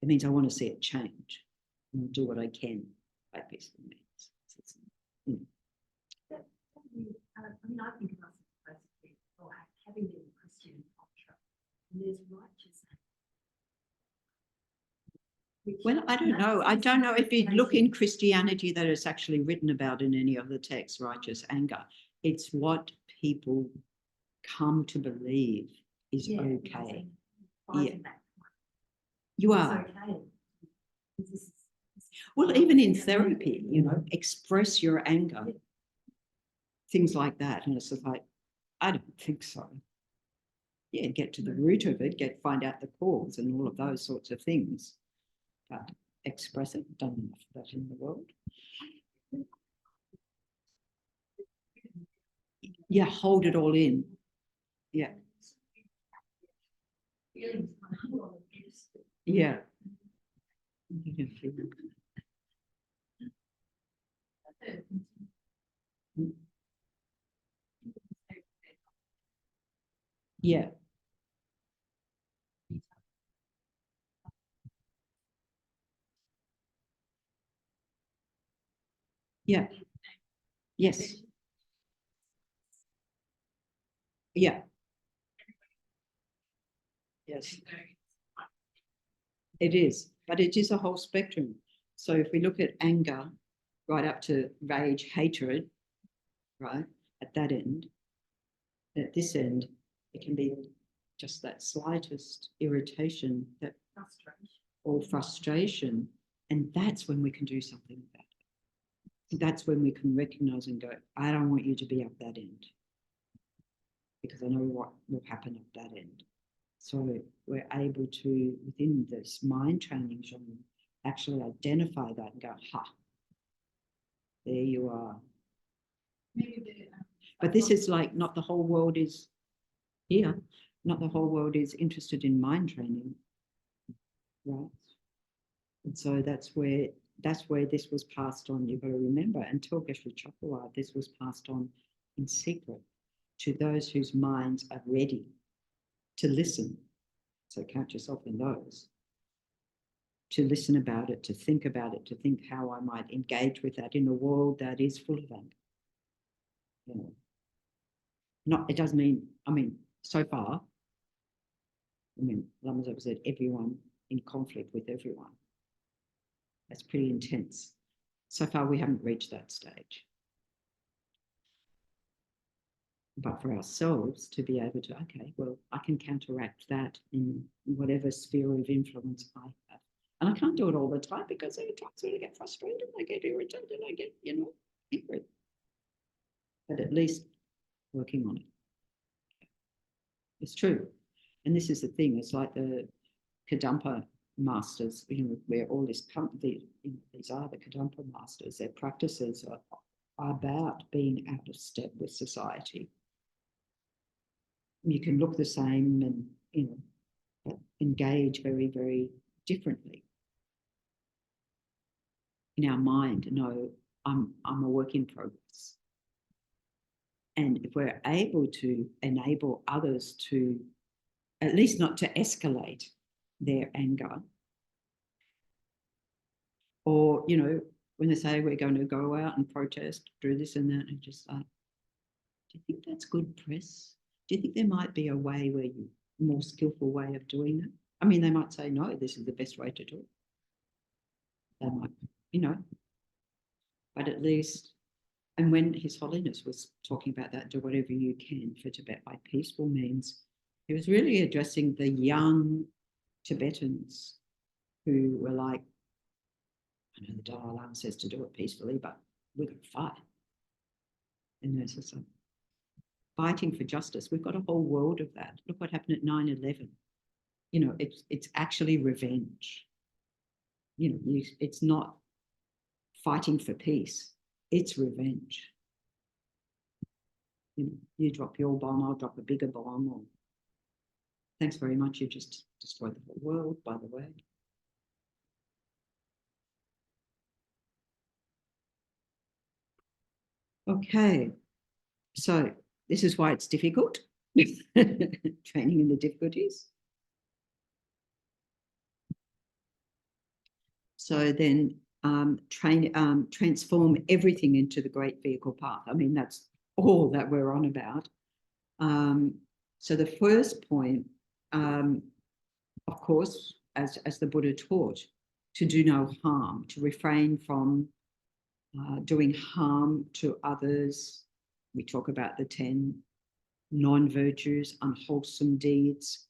It means I want to see it change and do what I can by peaceful means. I mean, I think of us as basically, or having been a Christian culture, and there's righteous anger. Well, I don't know. I don't know if you look in Christianity that it's actually written about in any of the texts, righteous anger. It's what people come to believe is okay. Yeah. You are. Okay. Well, even in therapy, you know, express your anger. Things like that. And it's just like, I don't think so. yeah, get to the root of it, find out the cause and all of those sorts of things. But express it, done enough of that in the world. Yeah, hold it all in. Yeah. Yeah. Yeah. Yeah. Yes. Yeah. Yes. It is, but it is a whole spectrum. So if we look at anger, right up to rage, hatred, right, at that end, at this end, it can be just that slightest irritation, that or frustration, and that's when we can do something about it. That's when we can recognize and go, I don't want you to be up that end, because I know what will happen at that end. So we're able to, within this mind training genre, actually identify that and go, ha, there you are. But this is like, not the whole world is here, not the whole world is interested in mind training, right? And so that's where this was passed on. You've got to remember, until Geshe Chekawa, this was passed on in secret to those whose minds are ready to listen. So count yourself in those. To listen about it, to think how I might engage with that in a world that is full of anger. You know, it doesn't mean, so far, Lama Zopa said, everyone in conflict with everyone. That's pretty intense. So far, we haven't reached that stage. But for ourselves to be able to, okay, well, I can counteract that in whatever sphere of influence I have. And I can't do it all the time, because there are times when I get frustrated, I get irritated, I get, angry. But at least working on it. It's true. And this is the thing, it's like the Kadampa masters, where all this these are the Kadampa masters, their practices are about being out of step with society. You can look the same and, but engage very, very differently. In our mind, no, I'm a work in progress. And if we're able to enable others to, at least not to escalate their anger, or, when they say we're going to go out and protest, do this and that, and just like, do you think that's good press? Do you think there might be a way where more skillful way of doing that? They might say, no, this is the best way to do it. They might, but at least, and when His Holiness was talking about that, do whatever you can for Tibet by peaceful means, he was really addressing the young Tibetans who were like, I know the Dalai Lama says to do it peacefully, but we're going to fight. And there's just fighting for justice. We've got a whole world of that. Look what happened at 9/11. It's actually revenge. It's not fighting for peace. It's revenge. You drop your bomb, I'll drop a bigger bomb. Or thanks very much. You just destroyed the whole world, by the way. Okay, so this is why it's difficult. Training in the difficulties. So then transform everything into the great vehicle path. That's all that we're on about. So the first point, of course, as the Buddha taught, to do no harm, to refrain from doing harm to others. We talk about the 10 non-virtues, unwholesome deeds.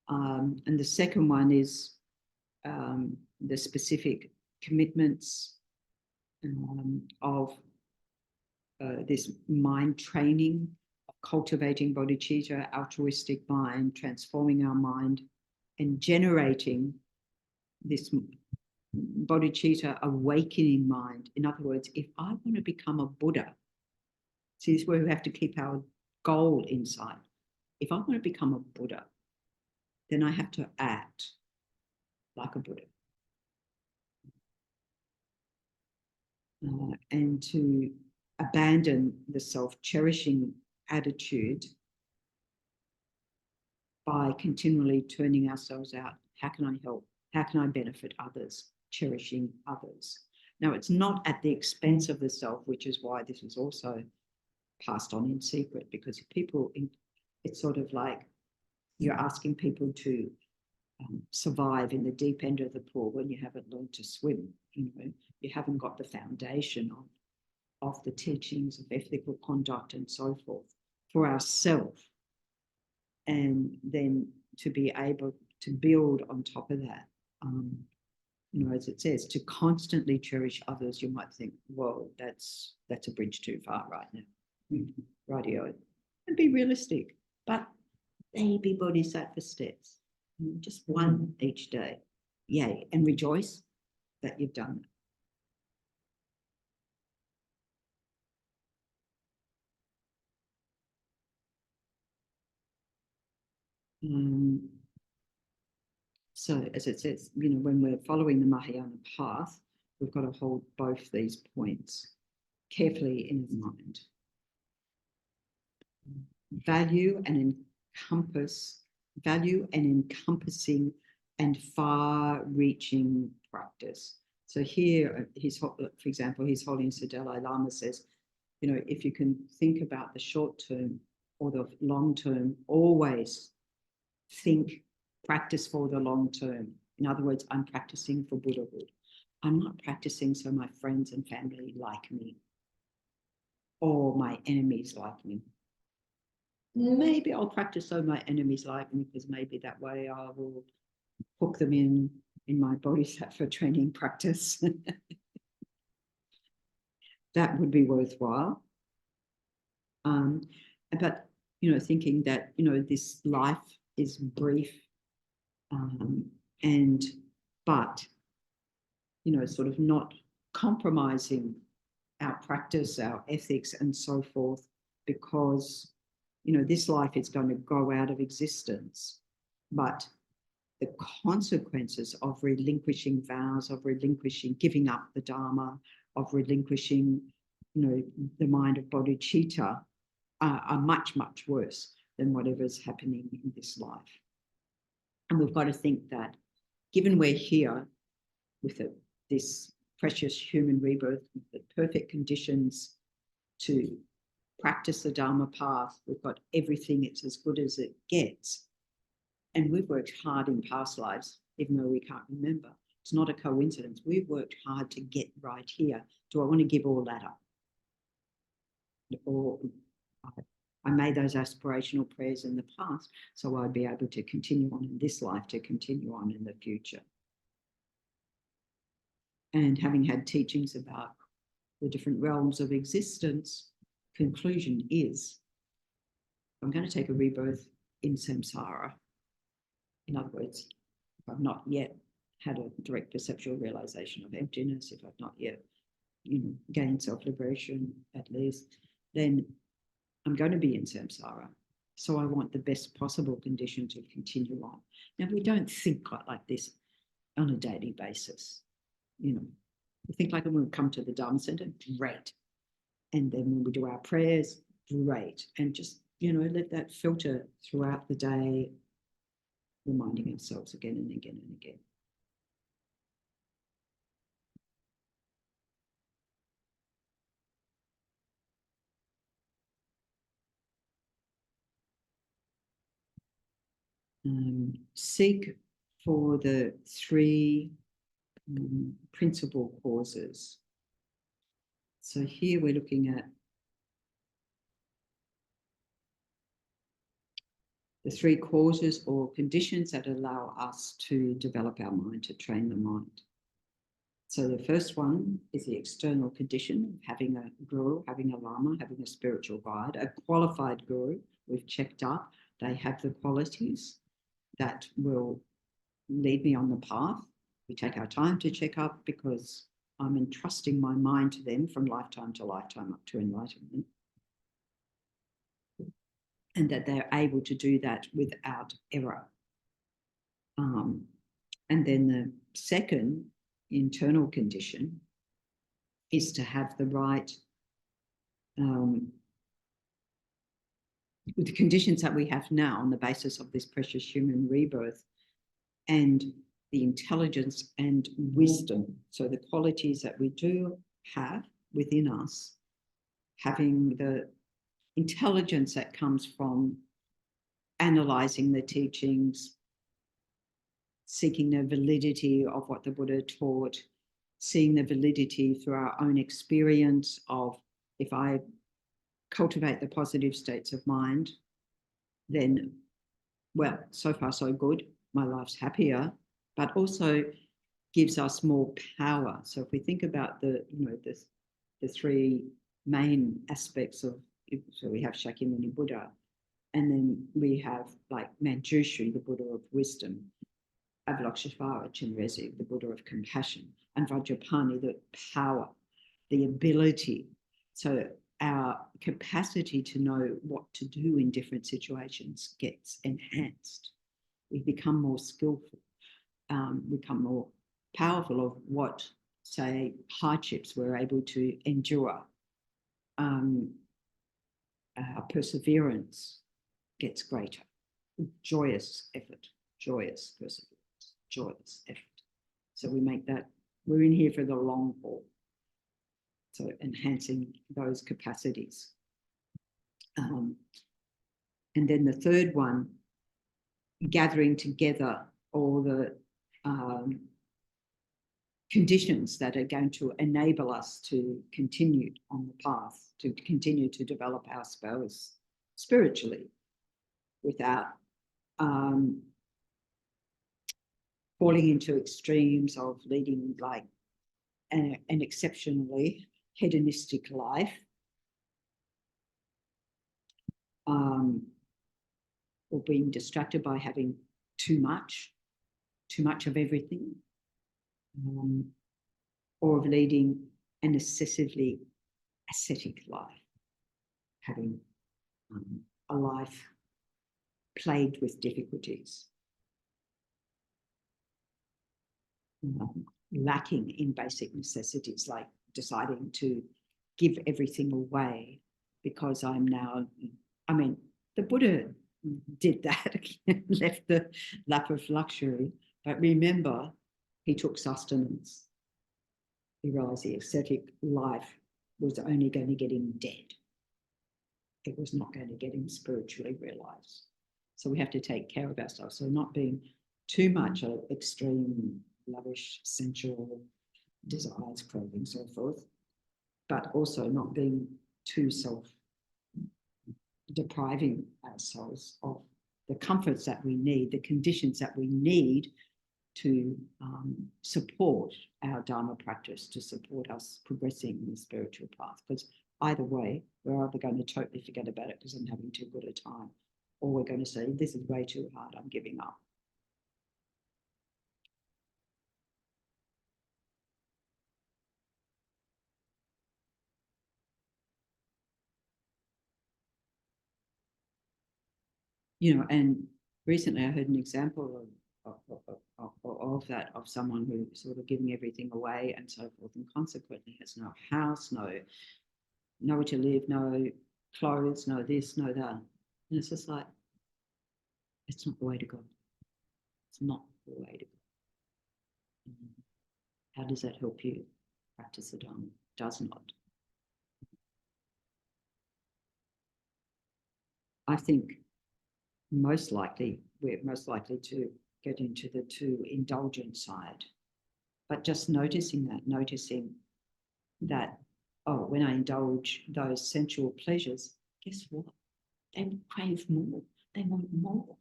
And the second one is the specific commitments of this mind training of cultivating bodhicitta, altruistic mind, transforming our mind, and generating this bodhicitta awakening mind. In other words, if I want to become a Buddha, see, this is where we have to keep our goal inside. If I want to become a Buddha, then I have to act like a Buddha. And to abandon the self-cherishing attitude by continually turning ourselves out. How can I help? How can I benefit others? Cherishing others. Now, it's not at the expense of the self, which is why this is also passed on in secret, because people, it's sort of like you're asking people to survive in the deep end of the pool when you haven't learned to swim. You know, you haven't got the foundation of the teachings of ethical conduct and so forth for ourselves. And then to be able to build on top of that, you know, as it says, to constantly cherish others. You might think, whoa, that's a bridge too far right now. Rightio. And be realistic, but baby bodhisattva steps, just one each day. Yay, and rejoice that you've done it. So as it says, you know, when we're following the Mahayana path, we've got to hold both these points carefully in our mind. Value and encompassing and far-reaching practice. So here, for example, His Holiness the Dalai Lama says, you know, if you can think about the short term or the long term, always practice for the long term. In other words, I'm practicing for Buddhahood. I'm not practicing so my friends and family like me or my enemies like me. Maybe I'll practice so my enemies like me, because maybe that way I will hook them in my bodhisattva training practice. That would be worthwhile. But, you know, thinking that, you know, this life is brief, but, you know, sort of not compromising our practice, our ethics and so forth, because, you know, this life is going to go out of existence, but the consequences of relinquishing vows, of relinquishing, giving up the Dharma, of relinquishing, you know, the mind of bodhicitta are much, much worse than whatever is happening in this life. And we've got to think that given we're here with this precious human rebirth, with the perfect conditions to practice the Dharma path, we've got everything, it's as good as it gets. And we've worked hard in past lives, even though we can't remember. It's not a coincidence. We've worked hard to get right here. Do I want to give all that up? Or I made those aspirational prayers in the past, so I'd be able to continue on in this life, to continue on in the future. And having had teachings about the different realms of existence, conclusion is, I'm going to take a rebirth in samsara. In other words, if I've not yet had a direct perceptual realization of emptiness, if I've not yet, you know, gained self-liberation at least, then I'm going to be in samsara. So I want the best possible condition to continue on. Now, we don't think like this on a daily basis. You know, we think like when we come to the Dharma Center, great. And then when we do our prayers, great. And just, you know, let that filter throughout the day, reminding ourselves again and again and again. Seek for the three principal causes. So here we're looking at the three causes or conditions that allow us to develop our mind, to train the mind. So the first one is the external condition of having a guru, having a lama, having a spiritual guide, a qualified guru. We've checked up. They have the qualities that will lead me on the path. We take our time to check up because I'm entrusting my mind to them from lifetime to lifetime up to enlightenment. And that they're able to do that without error. And then the second internal condition is to have the right, with the conditions that we have now on the basis of this precious human rebirth and the intelligence and wisdom. So the qualities that we do have within us, having the intelligence that comes from analyzing the teachings, seeking the validity of what the Buddha taught, seeing the validity through our own experience of, if I cultivate the positive states of mind, then, well, so far so good, my life's happier, but also gives us more power. So if we think about the three main aspects of, so we have Shakyamuni Buddha, and then we have like Manjushri, the Buddha of wisdom, Avalokiteshvara Chenrezig, the Buddha of compassion, and Vajrapani, the power, the ability. So our capacity to know what to do in different situations gets enhanced. We become more skillful, become more powerful of what, say, hardships we're able to endure. Our perseverance gets greater. Joyous effort, joyous perseverance, joyous effort. So we make that, we're in here for the long haul. So enhancing those capacities. And then the third one, gathering together all the conditions that are going to enable us to continue on the path, to continue to develop ourselves spiritually without falling into extremes of leading like an exceptionally hedonistic life, or being distracted by having too much of everything, or of leading an excessively ascetic life, having a life plagued with difficulties, lacking in basic necessities, like deciding to give everything away because I'm now, I mean, the Buddha did that, left the lap of luxury, but remember, he took sustenance. He realized the ascetic life was only going to get him dead. It was not going to get him spiritually realized. So we have to take care of ourselves. So not being too much of extreme, lavish, sensual desires, cravings, so forth, but also not being too self-depriving ourselves of the comforts that we need, the conditions that we need to support our Dharma practice, to support us progressing in the spiritual path. Because either way, we're either going to totally forget about it because I'm having too good a time, or we're going to say, this is way too hard, I'm giving up. You know, and recently I heard an example of that, of someone who sort of giving everything away and so forth, and consequently has no house, nowhere to live, no clothes, no this, no that. And it's just like, it's not the way to go. It's not the way to go. How does that help you practice the Dharma? Does not. I think most likely, we're most likely to get into the too indulgent side. But just noticing that, oh, when I indulge those sensual pleasures, guess what? They crave more. They want more.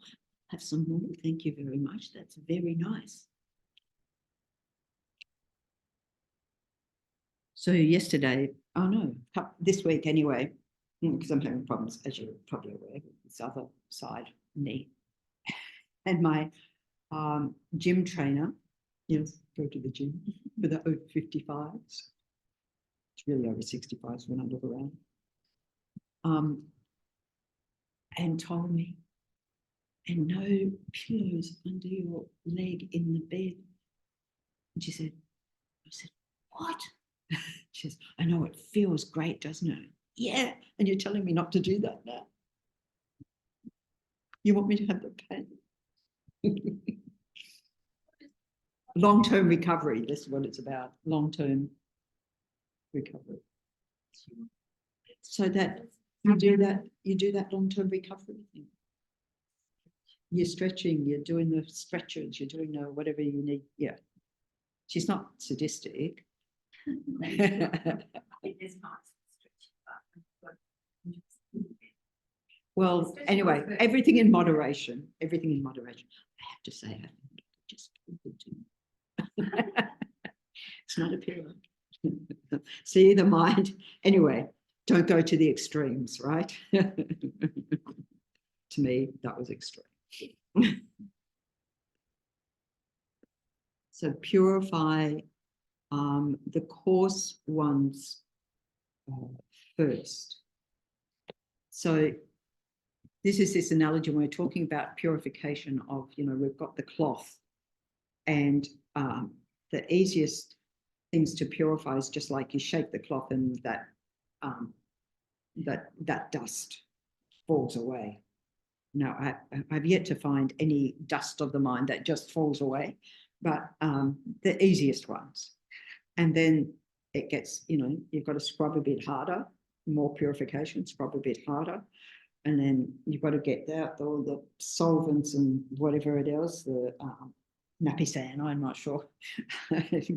Have some more. Thank you very much. That's very nice. So yesterday, oh no, this week anyway, because I'm having problems, as you're probably aware, with this other side knee. And my gym trainer, yes, go to the gym for the over 55s. It's really over 65s when I look around. And told me, and no pillows under your leg in the bed. And I said, what? She says, I know, it feels great, doesn't it? Yeah. And you're telling me not to do that now. You want me to have the pain? Long-term recovery, that's what it's about. Long-term recovery. So that you do that long-term recovery thing. You're stretching, you're doing the stretches, you're doing whatever you need. Yeah. She's not sadistic. Well, anyway, everything in moderation. Everything in moderation. I have to say, I just it's not a pillow. See the mind. Anyway, don't go to the extremes, right? To me, that was extreme. So purify the coarse ones first. So this is this analogy when we're talking about purification of, we've got the cloth, and the easiest things to purify is just like you shake the cloth and that dust falls away. No, I've yet to find any dust of the mind that just falls away, but the easiest ones. And then it gets, you've got to scrub a bit harder, more purification, scrub a bit harder. And then you've got to get out all the solvents and whatever it is, the nappy sand, I'm not sure,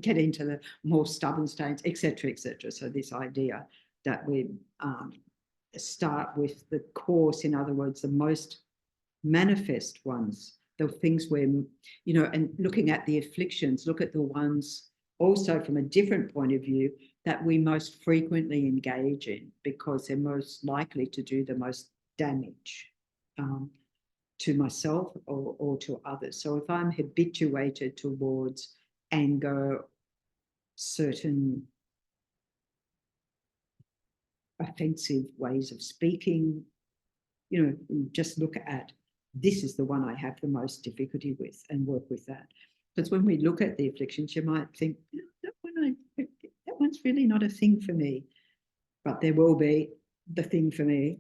get into the more stubborn stains, etc., etc. So this idea that we start with the coarse, in other words, the most manifest ones, the things where, and looking at the afflictions, look at the ones also from a different point of view that we most frequently engage in, because they're most likely to do the most damage to myself or to others. So if I'm habituated towards anger, certain offensive ways of speaking, just look at, this is the one I have the most difficulty with, and work with that. Because when we look at the afflictions, you might think, that one's really not a thing for me, but there will be the thing for me.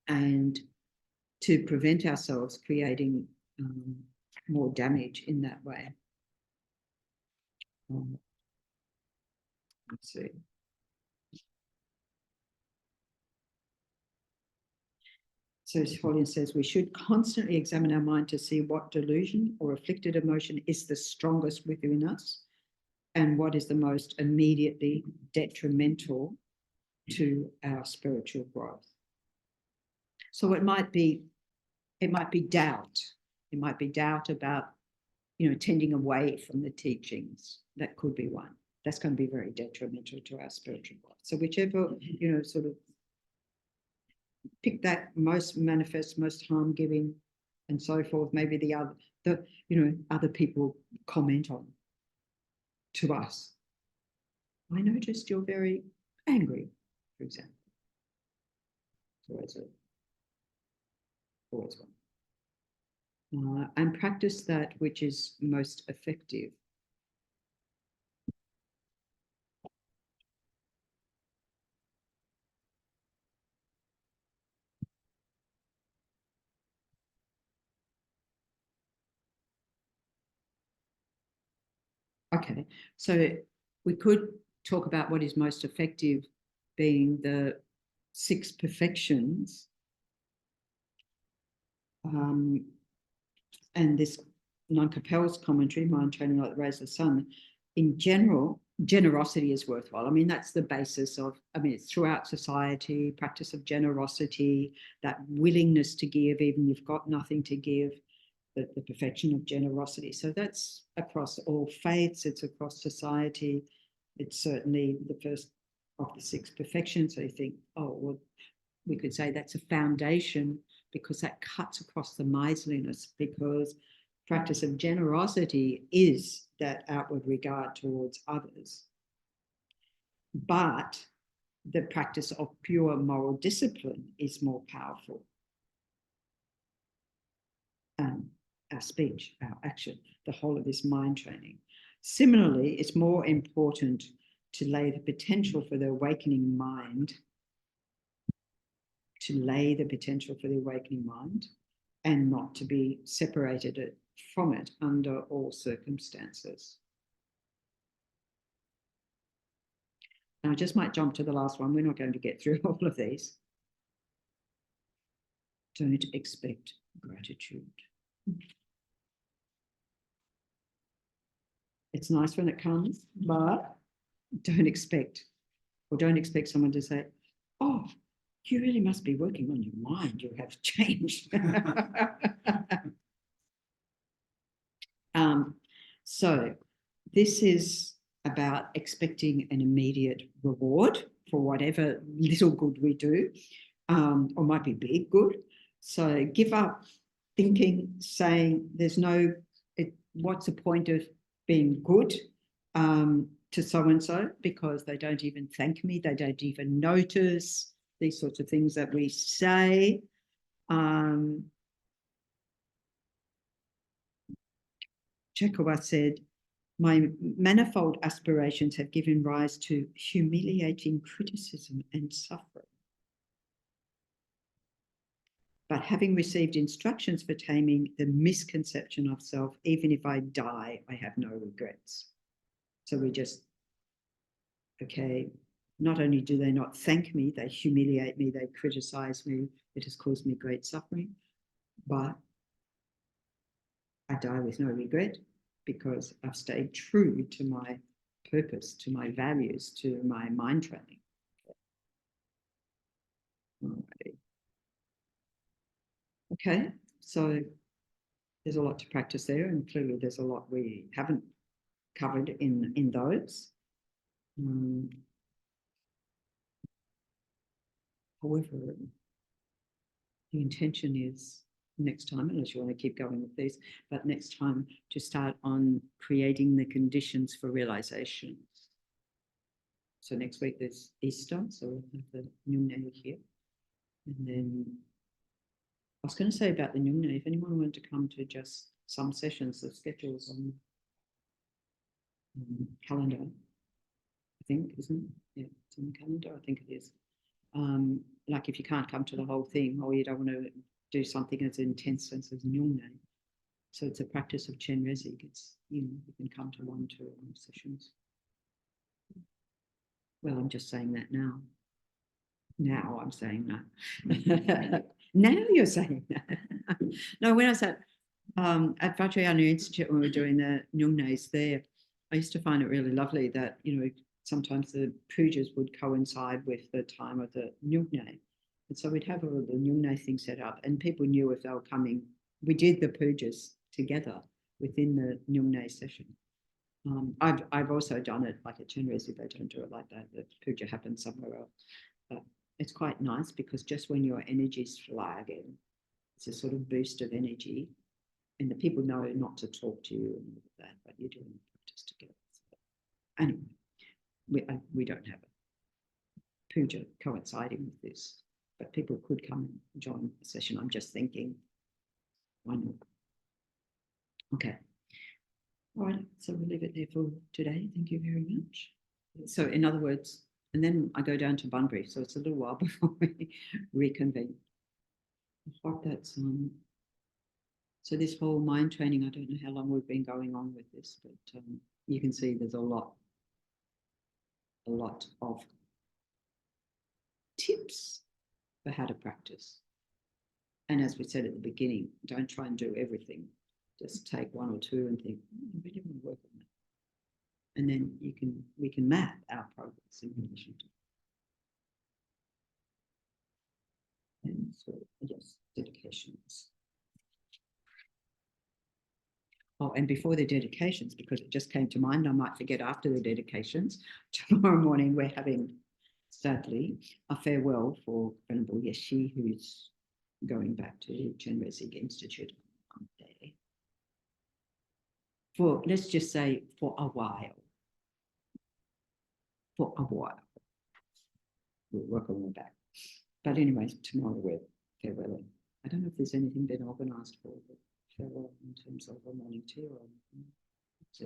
And to prevent ourselves creating more damage in that way. Let's see. So Julian says, we should constantly examine our mind to see what delusion or afflicted emotion is the strongest within us, and what is the most immediately detrimental to our spiritual growth. So it might be doubt. It might be doubt about, tending away from the teachings. That could be one. That's going to be very detrimental to our spiritual growth. So whichever, sort of pick that most manifest, most harm-giving, and so forth. Maybe the other people comment on to us. I noticed you're very angry, for example. It's always one. And practice that which is most effective. Okay, so we could talk about what is most effective being the 6 perfections. And this non-Capel's commentary, Mind Training Like the Rays of the Sun, in general, generosity is worthwhile. I mean, that's the basis of, it's throughout society, practice of generosity, that willingness to give, even you've got nothing to give, the perfection of generosity. So that's across all faiths, it's across society. It's certainly the first of the 6 perfections. So you think, oh, well, we could say that's a foundation because that cuts across the miserliness, because practice of generosity is that outward regard towards others. But the practice of pure moral discipline is more powerful. Our speech, our action, the whole of this mind training. Similarly, it's more important to lay the potential for the awakening mind, and not to be separated from it under all circumstances. And I just might jump to the last one. We're not going to get through all of these. Don't expect gratitude. It's nice when it comes, but don't expect someone to say, oh, you really must be working on your mind. You have changed. So this is about expecting an immediate reward for whatever little good we do, or might be big good. So give up thinking, saying what's the point of being good to so-and-so because they don't even thank me, they don't even notice, these sorts of things that we say. Chekawa said, my manifold aspirations have given rise to humiliating criticism and suffering. But having received instructions for taming the misconception of self, even if I die, I have no regrets. So we just, okay, not only do they not thank me, they humiliate me, they criticize me, it has caused me great suffering, but I die with no regret because I've stayed true to my purpose, to my values, to my mind training. Alrighty. Okay, so there's a lot to practice there, and clearly there's a lot we haven't covered in those. However, the intention is next time, unless you want to keep going with these, but next time to start on creating the conditions for realization. So next week there's Easter, so we'll have the Nyungne here. And then I was going to say about the Nyungne, if anyone wanted to come to just some sessions, the schedules on calendar, I think, isn't it? Yeah, it's on the calendar, I think it is. Like if you can't come to the whole thing, or you don't want to do something as intense as Nyungne. So it's a practice of Chen Rezig. It's, you can come to 1 or 2 sessions. Well, I'm just saying that now. Now I'm saying that. Now you're saying that. No, when I was at Vajrayana Institute, when we were doing the Nyungnes there, I used to find it really lovely that, sometimes the pujas would coincide with the time of the Nyungne. And so we'd have all the Nyungne thing set up, and people knew if they were coming. We did the pujas together within the Nyungne session. I've also done it like at Chenrezig, they don't do it like that. The puja happens somewhere else. But it's quite nice because just when your energy's flagging, it's a sort of boost of energy, and the people know not to talk to you and all of that, but you're doing the practice together. So anyway, we don't have a puja coinciding with this, but people could come and join the session. I'm just thinking, why not? Okay. All right, so we'll leave it there for today. Thank you very much. So in other words, and then I go down to Bunbury, so it's a little while before we reconvene. I hope that's so this whole mind training, I don't know how long we've been going on with this, but you can see there's a lot of tips for how to practice. And as we said at the beginning, don't try and do everything. Just take 1 or 2 and think, I really want to work on that. And then we can map our progress in relation to. And so, yes, dedications. Oh, and before the dedications, because it just came to mind, I might forget after the dedications. Tomorrow morning, we're having, sadly, a farewell for Venerable Geshe, who's going back to Chenrezig Institute on Monday. For, let's just say, for a while. For a while. We'll work on that back. But anyway, tomorrow we're farewelling. I don't know if there's anything been organised for the farewell in terms of a morning tea or anything. So,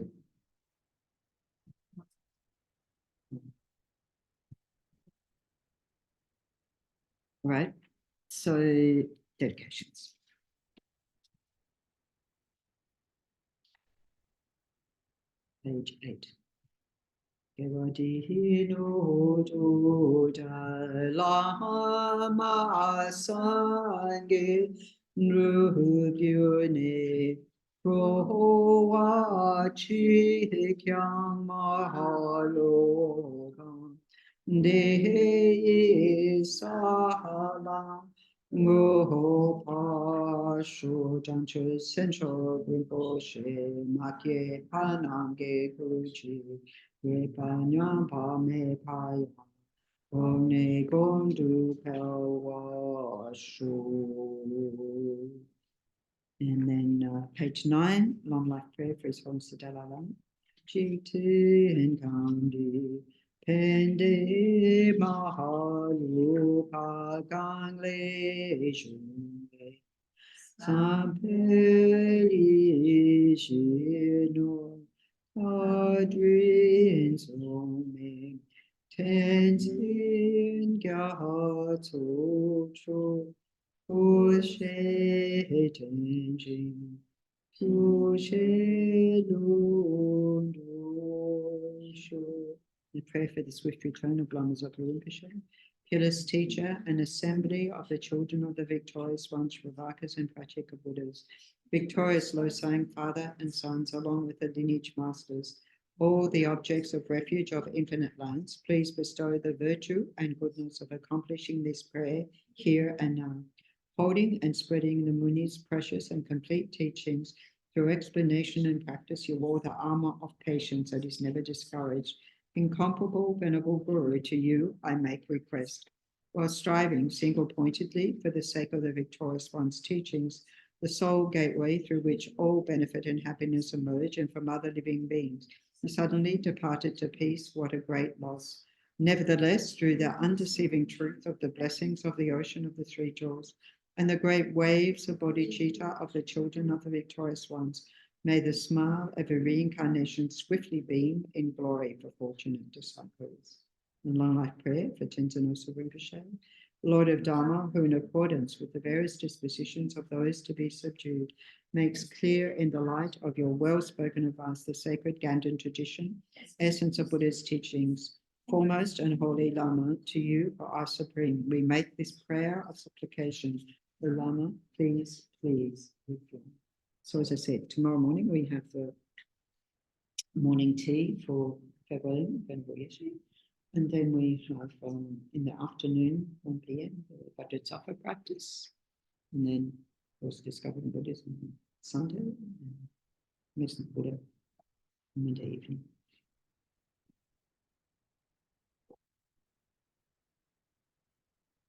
right. So dedications. Page 8. Evadino Joda Lama Sange Nrugyune Prowa Chi Kyang Mahalogan De Sahala Ngo Pashu Janchu Central Rinpoche Makye Panamge Kuchi Panya Pame Paya Omne Gondu Pewashu. And then page 9, long life prayer for His Holiness the Dalai Lama. Jiti Kandi Pende Mahalupa Gangle Shunge Sampeli Shino Adrin Soming Tenzin Gyato Cho Pushe Tenjin Pushe Lundo Sho. We pray for the swift return of Lama Zopa Rinpoche, Peerless teacher and assembly of the children of the victorious ones, Shravakas and Pratyeka Buddhas, victorious Losang father and sons, along with the lineage masters, all the objects of refuge of infinite lands, please bestow the virtue and goodness of accomplishing this prayer here and now, holding and spreading the Muni's precious and complete teachings through explanation and practice. You wore the armor of patience that is never discouraged. Incomparable Venerable Guru, to you I make request. While striving single-pointedly for the sake of the victorious one's teachings, the sole gateway through which all benefit and happiness emerge, and from other living beings, he suddenly departed to peace. What a great loss. Nevertheless, through the undeceiving truth of the blessings of the ocean of the three jewels and the great waves of bodhicitta of the children of the victorious ones, may the smile of a reincarnation swiftly beam in glory for fortunate disciples. And long life prayer for Tenzin Osa Rinpoche, Lord of Dharma, who in accordance with the various dispositions of those to be subdued, makes clear in the light of your well-spoken advice the sacred Ganden tradition, essence of Buddha's teachings, foremost and holy Lama, to you, for our supreme, we make this prayer of supplication. The Lama, please, please, withdraw. So as I said, tomorrow morning we have the morning tea for Venerable Geshe, and then we have in the afternoon, 1 p.m, the Vajrasattva practice, and then of course discovering Buddhism on Sunday, and Medicine Buddha on Monday evening.